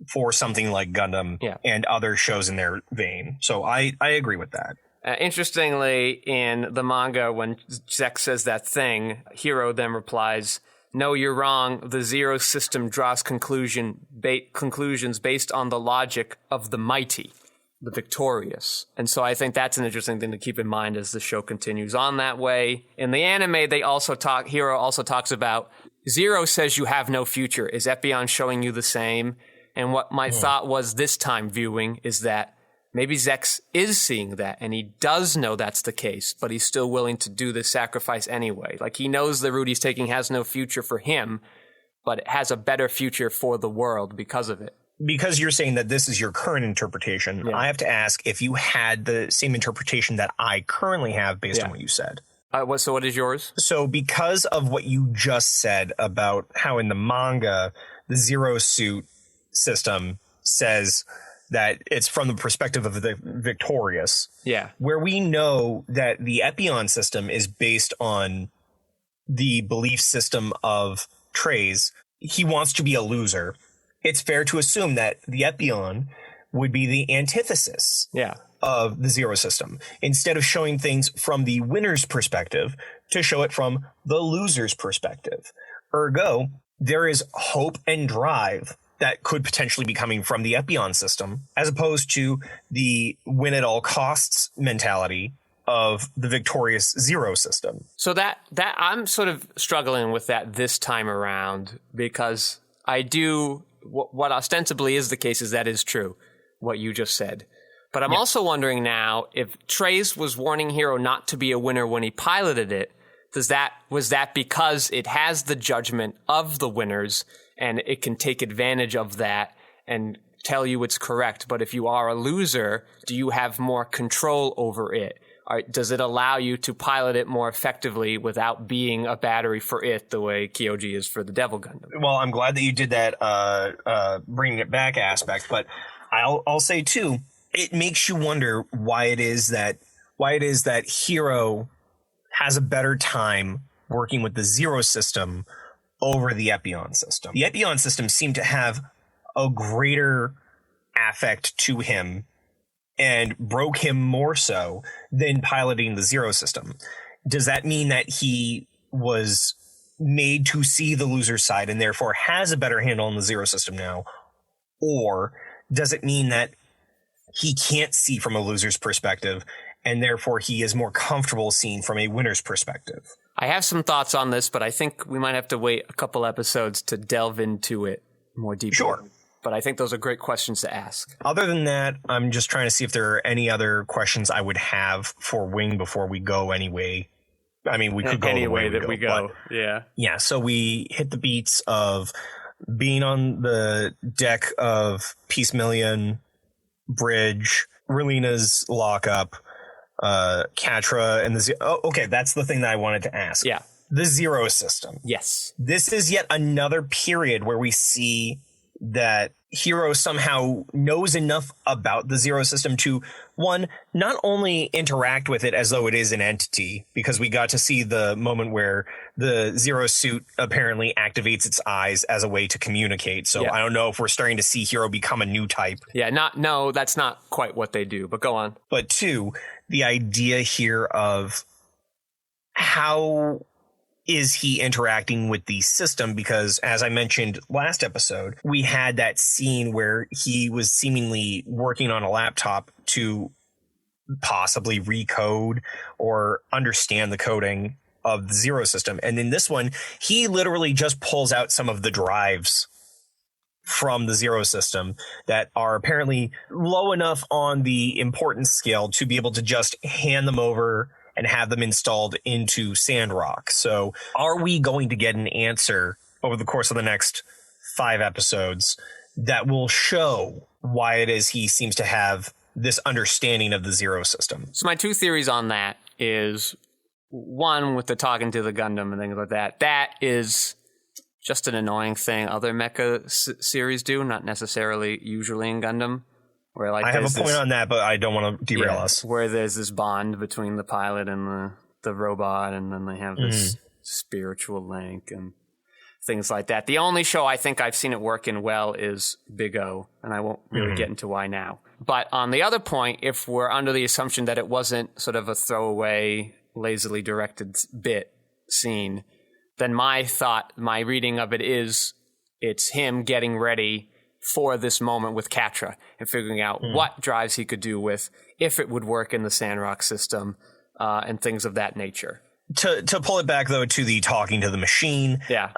for something like Gundam and other shows in their vein. So I agree with that. Interestingly, in the manga, when Zex says that thing, Hero then replies, no, you're wrong. The Zero system draws conclusions based on the logic of the mighty, the victorious. And so I think that's an interesting thing to keep in mind as the show continues on that way. In the anime, Hero also talks about, Zero says you have no future. Is Epion showing you the same? And what my thought was this time viewing is that maybe Zex is seeing that, and he does know that's the case, but he's still willing to do this sacrifice anyway. Like, he knows the route he's taking has no future for him, but it has a better future for the world because of it. Because you're saying that this is your current interpretation, I have to ask if you had the same interpretation that I currently have based on what you said. So what is yours? So because of what you just said about how in the manga, the Zero Suit system says that it's from the perspective of the victorious. Yeah. Where we know that the Epion system is based on the belief system of Treize. He wants to be a loser. It's fair to assume that the Epion would be the antithesis of the Zero system. Instead of showing things from the winner's perspective, to show it from the loser's perspective. Ergo, there is hope and drive that could potentially be coming from the Epion system, as opposed to the win at all costs mentality of the victorious Zero system. So that I'm sort of struggling with that this time around, because I do what ostensibly is the case is that is true, what you just said. But I'm also wondering now, if Treize was warning Hero not to be a winner when he piloted it, was that because it has the judgment of the winners and it can take advantage of that and tell you it's correct? But if you are a loser, do you have more control over it? Does it allow you to pilot it more effectively without being a battery for it the way Kyoji is for the Devil Gundam? Well, I'm glad that you did that bringing it back aspect, but I'll say too, it makes you wonder why it is that Hero has a better time working with the Zero system over the Epion system. The Epion system seemed to have a greater affect to him and broke him more so than piloting the Zero system. Does that mean that he was made to see the loser's side and therefore has a better handle on the Zero system now? Or does it mean that he can't see from a loser's perspective and therefore he is more comfortable seeing from a winner's perspective? I have some thoughts on this, but I think we might have to wait a couple episodes to delve into it more deeply. Sure. But I think those are great questions to ask. Other than that, I'm just trying to see if there are any other questions I would have for Wing before we go anyway. I mean, we could go any the way way that we go. Yeah. Yeah, so we hit the beats of being on the deck of Peace Million Bridge, Relina's lockup, Catra, and the... Oh, okay, that's the thing that I wanted to ask. Yeah. The Zero system. Yes. This is yet another period where we see that Hiro somehow knows enough about the Zero system to, one, not only interact with it as though it is an entity, because we got to see the moment where the Zero suit apparently activates its eyes as a way to communicate. So I don't know if we're starting to see Hiro become a new type. Yeah, no, that's not quite what they do, but go on. But two, the idea here of how is he interacting with the system? Because as I mentioned last episode, we had that scene where he was seemingly working on a laptop to possibly recode or understand the coding of the Zero system. And in this one, he literally just pulls out some of the drives from the Zero system that are apparently low enough on the importance scale to be able to just hand them over and have them installed into Sandrock. So are we going to get an answer over the course of the next 5 episodes that will show why it is he seems to have this understanding of the Zero system? So my 2 theories on that is, one, with the talking to the Gundam and things like that, that is just an annoying thing other mecha series do, not necessarily usually in Gundam. Where, like, I have a point on that, but I don't want to derail us. Where there's this bond between the pilot and the robot, and then they have this spiritual link and things like that. The only show I think I've seen it working well is Big O, and I won't really get into why now. But on the other point, if we're under the assumption that it wasn't sort of a throwaway, lazily directed bit scene, then my reading of it is it's him getting ready for this moment with Catra and figuring out what drives he could do with, if it would work in the Sandrock system, and things of that nature. To pull it back, though, to the talking to the machine. Yeah.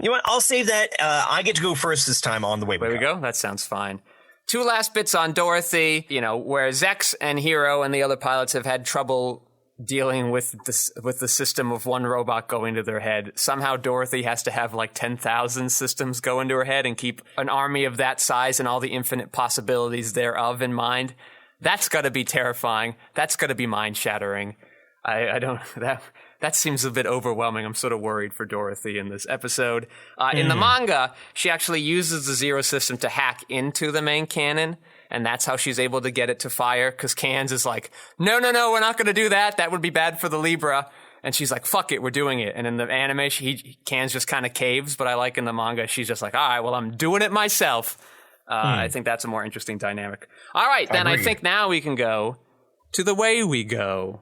You know what? I'll save that. I get to go first this time on the way we go. That sounds fine. 2 last bits on Dorothy, where Zex and Hiro and the other pilots have had trouble dealing with the system of one robot going to their head. Somehow Dorothy has to have like 10,000 systems go into her head and keep an army of that size and all the infinite possibilities thereof in mind. That's got to be terrifying. That's got to be mind-shattering. That seems a bit overwhelming. I'm sort of worried for Dorothy in this episode. In the manga, she actually uses the Zero system to hack into the main cannon, and that's how she's able to get it to fire, because Cans is like, no, we're not going to do that. That would be bad for the Libra. And she's like, fuck it, we're doing it. And in the anime, Cans just kind of caves, but I like in the manga, she's just like, all right, well, I'm doing it myself. I think that's a more interesting dynamic. All right, then I think now we can go to the way we go.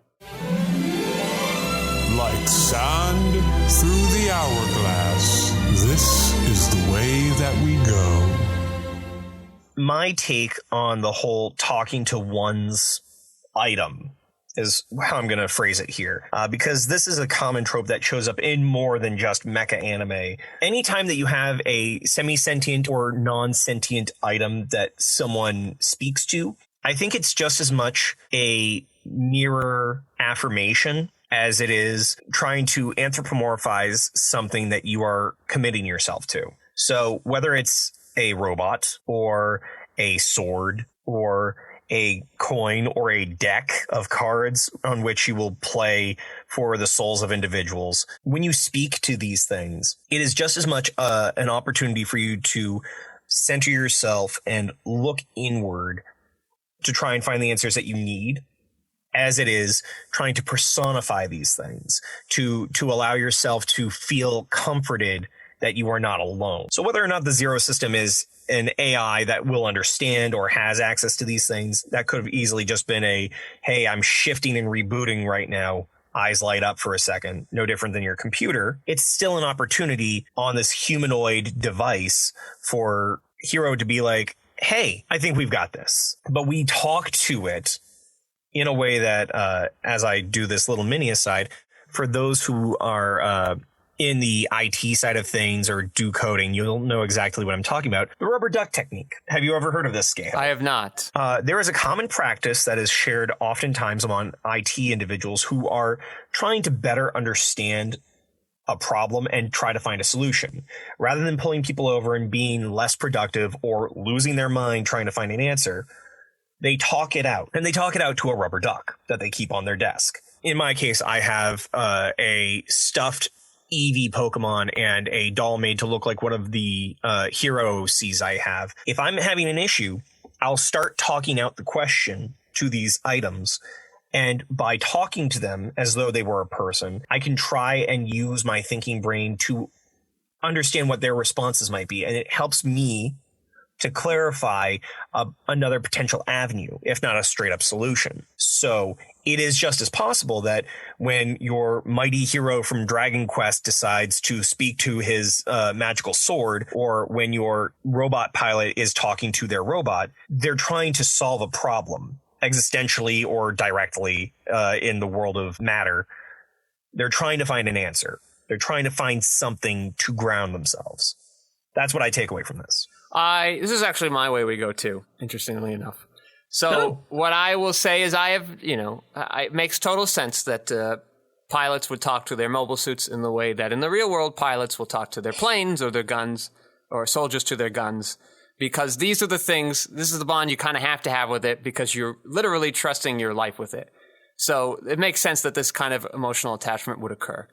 Like sand through the hourglass, this is the way that we go. My take on the whole talking to one's item is how I'm going to phrase it here, because this is a common trope that shows up in more than just mecha anime. Anytime that you have a semi-sentient or non-sentient item that someone speaks to, I think it's just as much a mirror affirmation as it is trying to anthropomorphize something that you are committing yourself to. So whether it's a robot or a sword or a coin or a deck of cards on which you will play for the souls of individuals, when you speak to these things, it is just as much an opportunity for you to center yourself and look inward to try and find the answers that you need, as it is trying to personify these things, to allow yourself to feel comforted that you are not alone. So whether or not the Zero system is an AI that will understand or has access to these things, that could have easily just been a, hey, I'm shifting and rebooting right now. Eyes light up for a second, no different than your computer. It's still an opportunity on this humanoid device for Hiro to be like, hey, I think we've got this. But we talk to it in a way that, as I do this little mini aside, for those who are in the IT side of things or do coding, you'll know exactly what I'm talking about. The rubber duck technique. Have you ever heard of this, Skeyhill? I have not. There is a common practice that is shared oftentimes among IT individuals who are trying to better understand a problem and try to find a solution. Rather than pulling people over and being less productive or losing their mind trying to find an answer, they talk it out. And they talk it out to a rubber duck that they keep on their desk. In my case, I have a stuffed Eevee Pokemon and a doll made to look like one of the hero Cs I have. If I'm having an issue, I'll start talking out the question to these items. And by talking to them as though they were a person, I can try and use my thinking brain to understand what their responses might be. And it helps me to clarify another potential avenue, if not a straight up solution. So it is just as possible that when your mighty hero from Dragon Quest decides to speak to his magical sword, or when your robot pilot is talking to their robot, they're trying to solve a problem existentially or directly in the world of matter. They're trying to find an answer. They're trying to find something to ground themselves. That's what I take away from this. This is actually my way we go too, interestingly enough. So what I will say is I have, it makes total sense that pilots would talk to their mobile suits in the way that in the real world pilots will talk to their planes or their guns, or soldiers to their guns, because these are the things, this is the bond you kind of have to have with it because you're literally trusting your life with it. So it makes sense that this kind of emotional attachment would occur.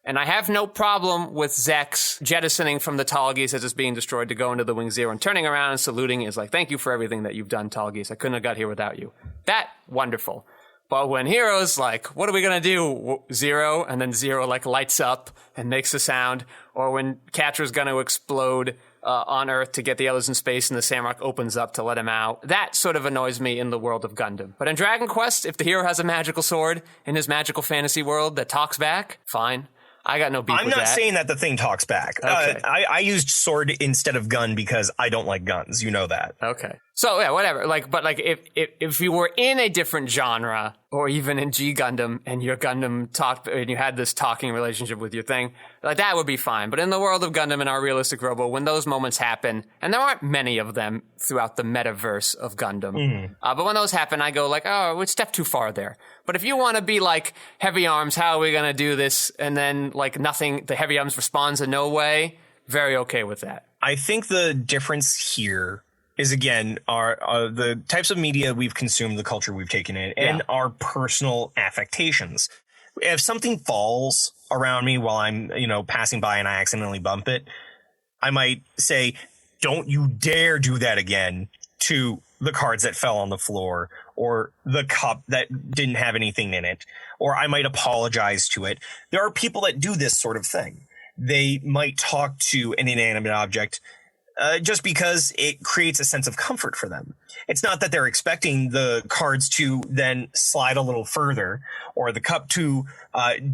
And I have no problem with Zex jettisoning from the Tallgeese as it's being destroyed to go into the Wing Zero and turning around and saluting is like, thank you for everything that you've done, Tallgeese. I couldn't have got here without you. That, wonderful. But when Hero's like, what are we going to do, Zero? And then Zero like lights up and makes a sound. Or when Catra's going to explode on Earth to get the others in space and the Samrock opens up to let him out. That sort of annoys me in the world of Gundam. But in Dragon Quest, if the hero has a magical sword in his magical fantasy world that talks back, fine. I got no beef with that. I'm not saying that the thing talks back. Okay. I used sword instead of gun because I don't like guns. You know that. Okay. So yeah, whatever. But if you were in a different genre, or even in G Gundam, and your Gundam talked, and you had this talking relationship with your thing, like that would be fine. But in the world of Gundam and our realistic robo, when those moments happen, and there aren't many of them throughout the metaverse of Gundam, but when those happen, I go like, oh, we'd step too far there. But if you want to be like heavy arms, how are we going to do this? And then like nothing, the heavy arms responds in no way. Very okay with that. I think the difference here is, again, our the types of media we've consumed, the culture we've taken in, and our personal affectations. If something falls around me while I'm, passing by and I accidentally bump it, I might say, don't you dare do that again to the cards that fell on the floor or the cup that didn't have anything in it, or I might apologize to it. There are people that do this sort of thing. They might talk to an inanimate object just because it creates a sense of comfort for them. It's not that they're expecting the cards to then slide a little further or the cup to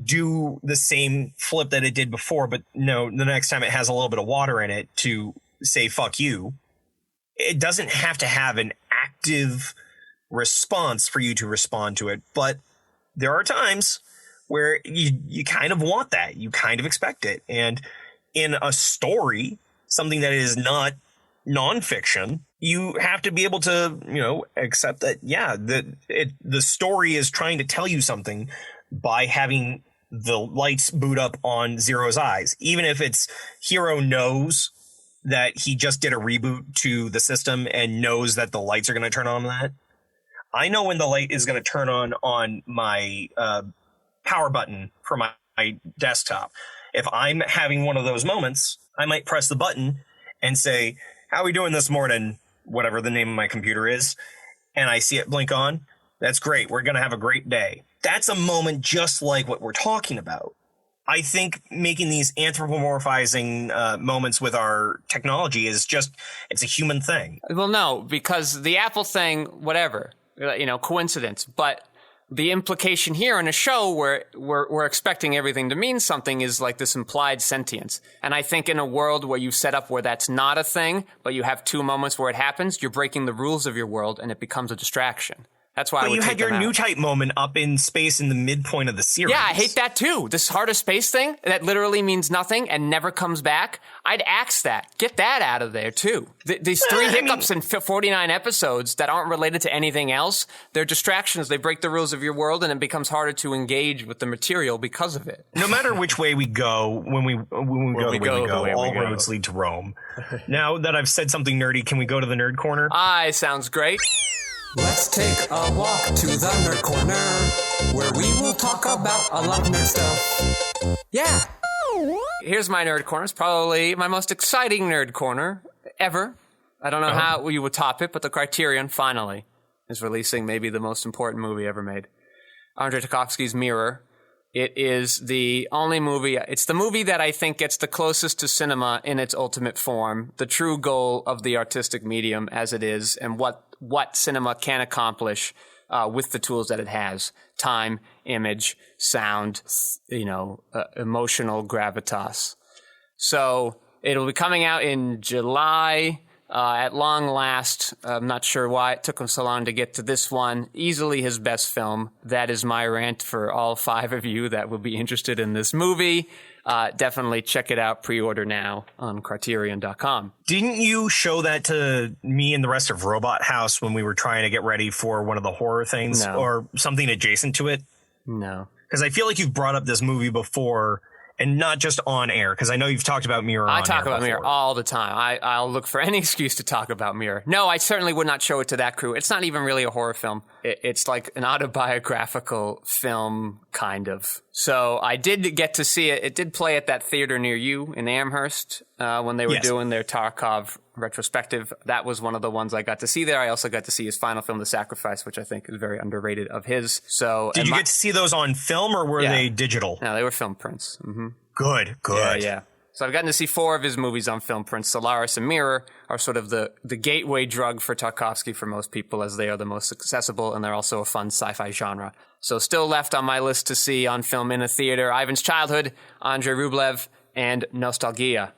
do the same flip that it did before, but no, the next time it has a little bit of water in it to say, fuck you. It doesn't have to have an active response for you to respond to it, but there are times where you kind of want that. You kind of expect it. And in a story, something that is not nonfiction, you have to be able to, accept that, the story is trying to tell you something by having the lights boot up on Zero's eyes. Even if it's Hero knows that he just did a reboot to the system and knows that the lights are going to turn on that. I know when the light is going to turn on my power button for my desktop. If I'm having one of those moments, I might press the button and say, how are we doing this morning? Whatever the name of my computer is. And I see it blink on. That's great. We're going to have a great day. That's a moment just like what we're talking about. I think making these anthropomorphizing moments with our technology is just, it's a human thing. Well, no, because the Apple thing, whatever, coincidence. But the implication here in a show where we're expecting everything to mean something is like this implied sentience. And I think in a world where you set up where that's not a thing, but you have 2 moments where it happens, you're breaking the rules of your world and it becomes a distraction. That's why I would you take had your them new out. type moment up in space in the midpoint of the series. Yeah, I hate that too. This heart of space thing that literally means nothing and never comes back. I'd axe that. Get that out of there too. These 3 hiccups in 49 episodes that aren't related to anything else, they're distractions. They break the rules of your world and it becomes harder to engage with the material because of it. No matter which way we go, when we go, all roads lead to Rome. Now that I've said something nerdy, can we go to the nerd corner? Aye, sounds great. Let's take a walk to the Nerd Corner, where we will talk about a lot of nerd stuff. Yeah. Here's my nerd corner. It's probably my most exciting nerd corner ever. I don't know how you would top it, but the Criterion finally is releasing maybe the most important movie ever made. Andrei Tarkovsky's Mirror. It is the only movie, it's the movie that I think gets the closest to cinema in its ultimate form, the true goal of the artistic medium as it is, and what cinema can accomplish with the tools that it has. Time, image, sound, emotional gravitas. So it'll be coming out in July. At long last, I'm not sure why it took him so long to get to this one. Easily his best film. That is my rant for all 5 of you that will be interested in this movie. Definitely check it out. Pre-order now on Criterion.com. Didn't you show that to me and the rest of Robot House when we were trying to get ready for one of the horror things? No. Or something adjacent to it? No. Because I feel like you've brought up this movie before, and not just on air, because I know you've talked about Mirror on air. I talk about before. Mirror all the time. I'll look for any excuse to talk about Mirror. No, I certainly would not show it to that crew. It's not even really a horror film. It's like an autobiographical film, kind of. So I did get to see it. It did play at that theater near you in Amherst when they were doing their Tarkov retrospective. That was one of the ones I got to see there. I also got to see his final film, The Sacrifice, which I think is very underrated of his. So Did you get to see those on film, or were they digital? No, they were film prints. Mm-hmm. Good. Yeah. So I've gotten to see 4 of his movies on film prints. Solaris and Mirror are sort of the gateway drug for Tarkovsky for most people, as they are the most accessible, and they're also a fun sci-fi genre. So still left on my list to see on film in a theater, Ivan's Childhood, Andrei Rublev, and Nostalgia.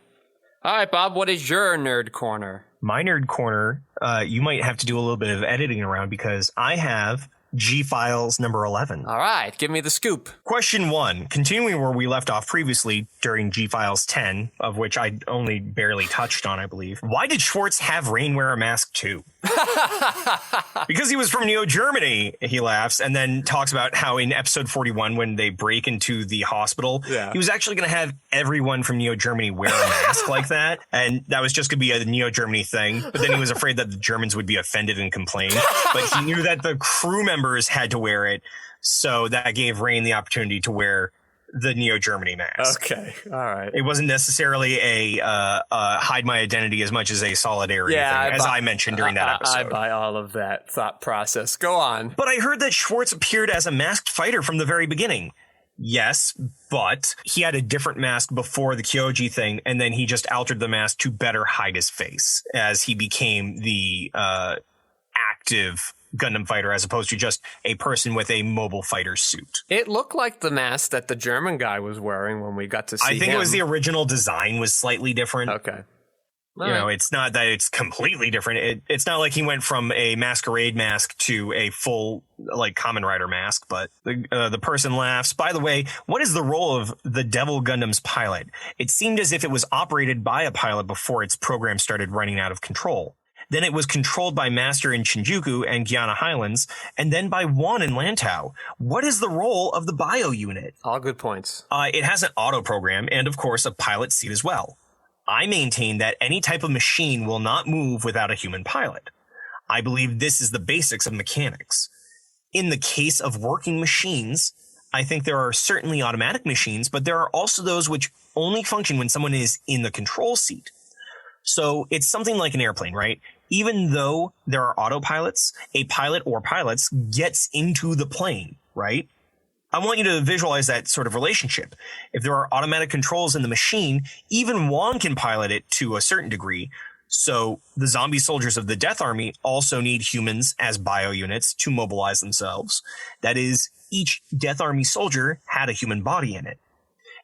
All right, Bob, what is your nerd corner? My nerd corner, you might have to do a little bit of editing around, because I have G-Files number 11. All right, give me the scoop. Question 1, continuing where we left off previously during G-Files 10, of which I only barely touched on, I believe. Why did Schwartz have Rain wear a mask too? Because he was from Neo Germany, he laughs, and then talks about how in episode 41, when they break into the hospital, he was actually going to have everyone from Neo Germany wear a mask like that, and that was just going to be a Neo Germany thing. But then he was afraid that the Germans would be offended and complain. But he knew that the crew members had to wear it, so that gave Rain the opportunity to wear the Neo Germany mask. Okay, all right. It wasn't necessarily a hide my identity as much as a solidarity thing, as I mentioned during that episode. I buy all of that thought process. Go on. But I heard that Schwartz appeared as a masked fighter from the very beginning. Yes, but he had a different mask before the Kyoji thing, and then he just altered the mask to better hide his face as he became the active Gundam fighter, as opposed to just a person with a mobile fighter suit. It looked like the mask that the German guy was wearing when we got to see him. I think it was the original design was slightly different. Okay. It's not that it's completely different. It's not like he went from a masquerade mask to a full, like, Kamen Rider mask, but the person laughs. By the way, what is the role of the Devil Gundam's pilot? It seemed as if it was operated by a pilot before its program started running out of control. Then it was controlled by Master in Shinjuku and Guiana Highlands, and then by Juan in Lantau. What is the role of the bio unit? All good points. It has an auto program and, of course, a pilot seat as well. I maintain that any type of machine will not move without a human pilot. I believe this is the basics of mechanics. In the case of working machines, I think there are certainly automatic machines, but there are also those which only function when someone is in the control seat. So it's something like an airplane, right? Even though there are autopilots, a pilot or pilots gets into the plane, right? I want you to visualize that sort of relationship. If there are automatic controls in the machine, even one can pilot it to a certain degree. So the zombie soldiers of the Death Army also need humans as bio units to mobilize themselves. That is, each Death Army soldier had a human body in it.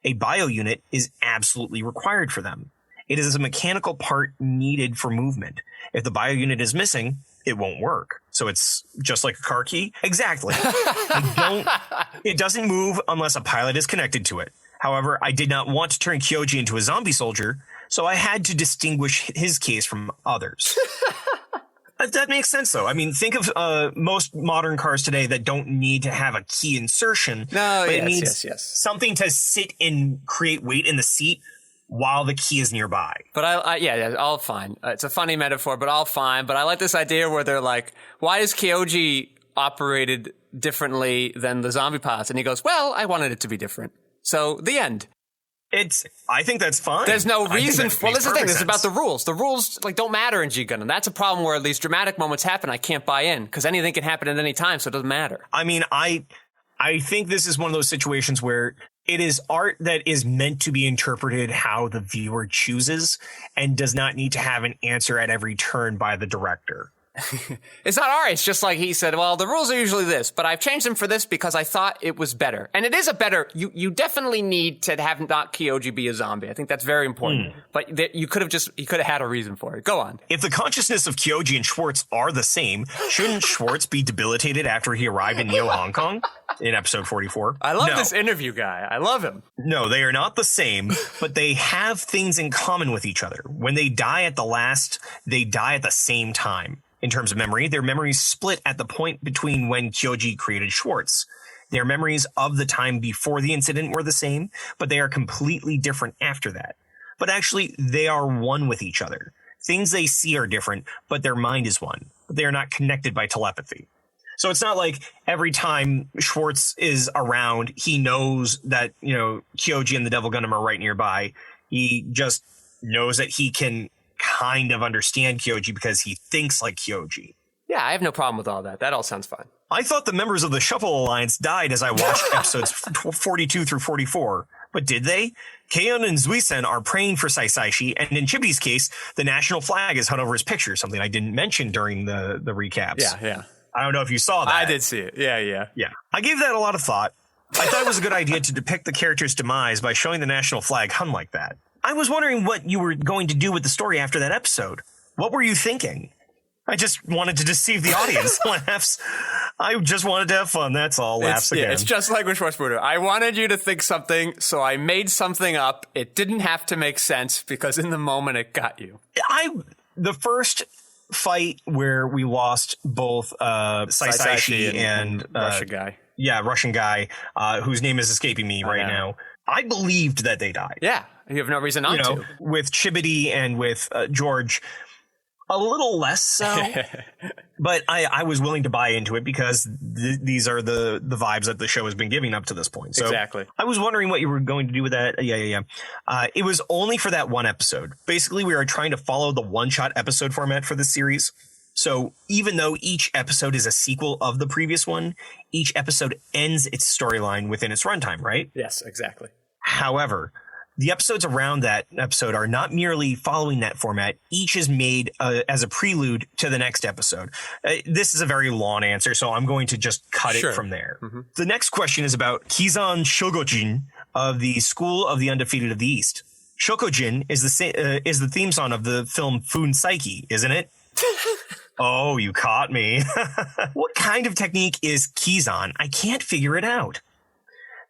A bio unit is absolutely required for them. It is a mechanical part needed for movement. If the bio unit is missing, it won't work. So it's just like a car key? Exactly. It doesn't move unless a pilot is connected to it. However, I did not want to turn Kyoji into a zombie soldier, so I had to distinguish his case from others. That makes sense, though. I mean, think of most modern cars today that don't need to have a key insertion. No, but yes, it needs something to sit and create weight in the seat while the key is nearby. But all fine. It's a funny metaphor, but all fine. But I like this idea where they're like, why is Kyoji operated differently than the zombie pilots? And he goes, well, I wanted it to be different. So the end. I think that's fine. There's no reason. Well, this is the thing. This is about the rules. The rules don't matter in G Gundam. That's a problem where these dramatic moments happen. I can't buy in because anything can happen at any time, so it doesn't matter. I mean, I think this is one of those situations where it is art that is meant to be interpreted how the viewer chooses and does not need to have an answer at every turn by the director. It's not art. It's just like he said, well, the rules are usually this, but I've changed them for this because I thought it was better. And it is a better, you definitely need to have not Kyoji be a zombie. I think that's very important. But he could have had a reason for it. Go on. If the consciousness of Kyoji and Schwartz are the same, shouldn't Schwartz be debilitated after he arrived in Neo Hong Kong in episode 44? I love this interview guy. I love him. No, they are not the same, but they have things in common with each other. When they die at they die at the same time. In terms of memory, their memories split at the point between when Kyoji created Schwartz. Their memories of the time before the incident were the same, but they are completely different after that. But actually, they are one with each other. Things they see are different, but their mind is one. But they are not connected by telepathy. So it's not like every time Schwartz is around, he knows that, Kyoji and the Devil Gundam are right nearby. He just knows that he can kind of understand Kyoji because he thinks like Kyoji. Yeah, I have no problem with all that. That all sounds fine. I thought the members of the Shuffle Alliance died as I watched episodes 42 through 44. But did they? Keion and Zuisen are praying for Saisaishi, and in Chibity's case, the national flag is hung over his picture, something I didn't mention during the recaps. Yeah. I don't know if you saw that. I did see it. Yeah. I gave that a lot of thought. I thought it was a good idea to depict the character's demise by showing the national flag hung like that. I was wondering what you were going to do with the story after that episode. What were you thinking? I just wanted to deceive the audience. Laughs. I just wanted to have fun. That's all. Laughs again. It's just like with Schwarzbruder. I wanted you to think something, so I made something up. It didn't have to make sense because in the moment it got you. The first fight where we lost both Saisaishi and Russian guy. Yeah, Russian guy whose name is escaping me right now. I believed that they died. Yeah, you have no reason not to. With Chibity and with George, a little less so. But I was willing to buy into it because these are the vibes that the show has been giving up to this point. So exactly. I was wondering what you were going to do with that. Yeah. It was only for that one episode. Basically, we are trying to follow the one-shot episode format for this series. So even though each episode is a sequel of the previous one, each episode ends its storyline within its runtime, right? Yes, exactly. However, the episodes around that episode are not merely following that format. Each is made as a prelude to the next episode. This is a very long answer, so I'm going to just cut it from there. Mm-hmm. The next question is about Kizan Shogojin of the School of the Undefeated of the East. Shokojin is the theme song of the film Fun Psyche, isn't it? Oh, you caught me. What kind of technique is Kizan? I can't figure it out.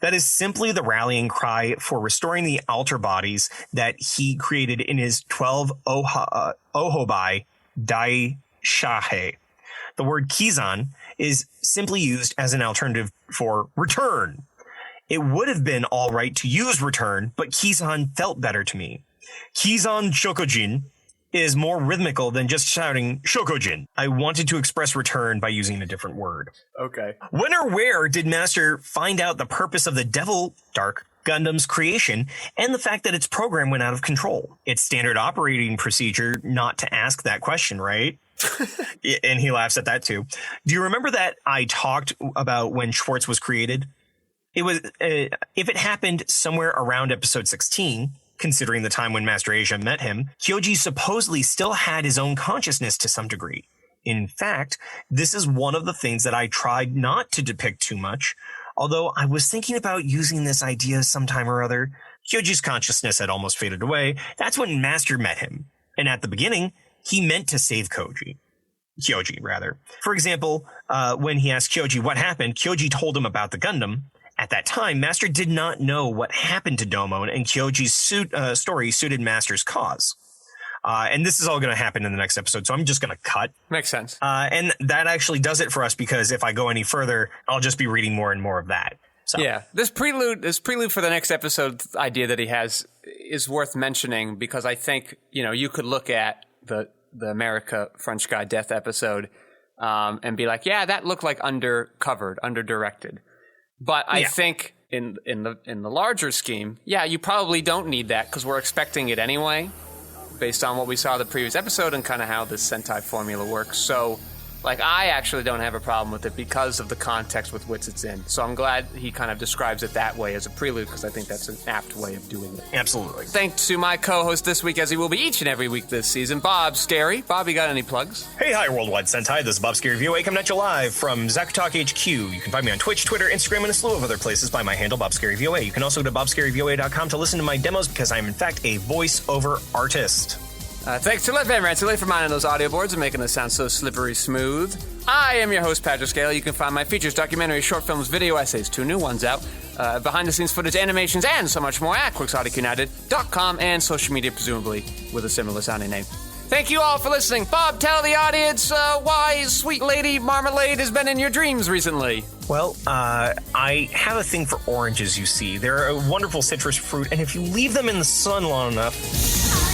That is simply the rallying cry for restoring the altar bodies that he created in his 12 Ohobai Dai Shahe. The word Kizan is simply used as an alternative for return. It would have been all right to use return, but Kizan felt better to me. Kizan Shokojin is more rhythmical than just shouting Shokojin. I wanted to express return by using a different word. Okay. When or where did Master find out the purpose of the Devil Dark Gundam's creation and the fact that its program went out of control? It's standard operating procedure not to ask that question, right? And he laughs at that too. Do you remember that I talked about when Schwartz was created? It was if it happened somewhere around episode 16, considering the time when Master Asia met him, Kyoji supposedly still had his own consciousness to some degree. In fact, this is one of the things that I tried not to depict too much, although I was thinking about using this idea sometime or other. Kyoji's consciousness had almost faded away. That's when Master met him. And at the beginning, he meant to save Kyoji, rather. For example, when he asked Kyoji what happened, Kyoji told him about the Gundam. At that time, Master did not know what happened to Domon, and Kyoji's story suited Master's cause. And this is all going to happen in the next episode, so I'm just going to cut. Makes sense. And that actually does it for us, because if I go any further, I'll just be reading more and more of that. So. Yeah, this prelude for the next episode idea that he has is worth mentioning, because I think, you could look at the America French Guy Death episode and be like, yeah, that looked like under-directed. But I think in the larger scheme, you probably don't need that, because we're expecting it anyway, based on what we saw in the previous episode and kind of how this Sentai formula works. So, I actually don't have a problem with it because of the context with which it's in. So I'm glad he kind of describes it that way as a prelude, because I think that's an apt way of doing it. Absolutely. Thanks to my co-host this week, as he will be each and every week this season, Bob Scary. Bob, you got any plugs? Hey, hi, Worldwide Sentai. This is Bob Scary VOA coming at you live from Zaku Talk HQ. You can find me on Twitch, Twitter, Instagram, and a slew of other places by my handle, Bob Scary VOA. You can also go to bobscaryvoa.com to listen to my demos, because I am, in fact, a voiceover artist. Thanks to Let Van Ranceley for minding those audio boards and making us sound so slippery smooth. I am your host, Patrick Scale. You can find my features, documentaries, short films, video essays, 2 new ones out, behind-the-scenes footage, animations, and so much more at QuixoticUnited.com, and social media, presumably, with a similar-sounding name. Thank you all for listening. Bob, tell the audience why Sweet Lady Marmalade has been in your dreams recently. Well, I have a thing for oranges, you see. They're a wonderful citrus fruit, and if you leave them in the sun long enough...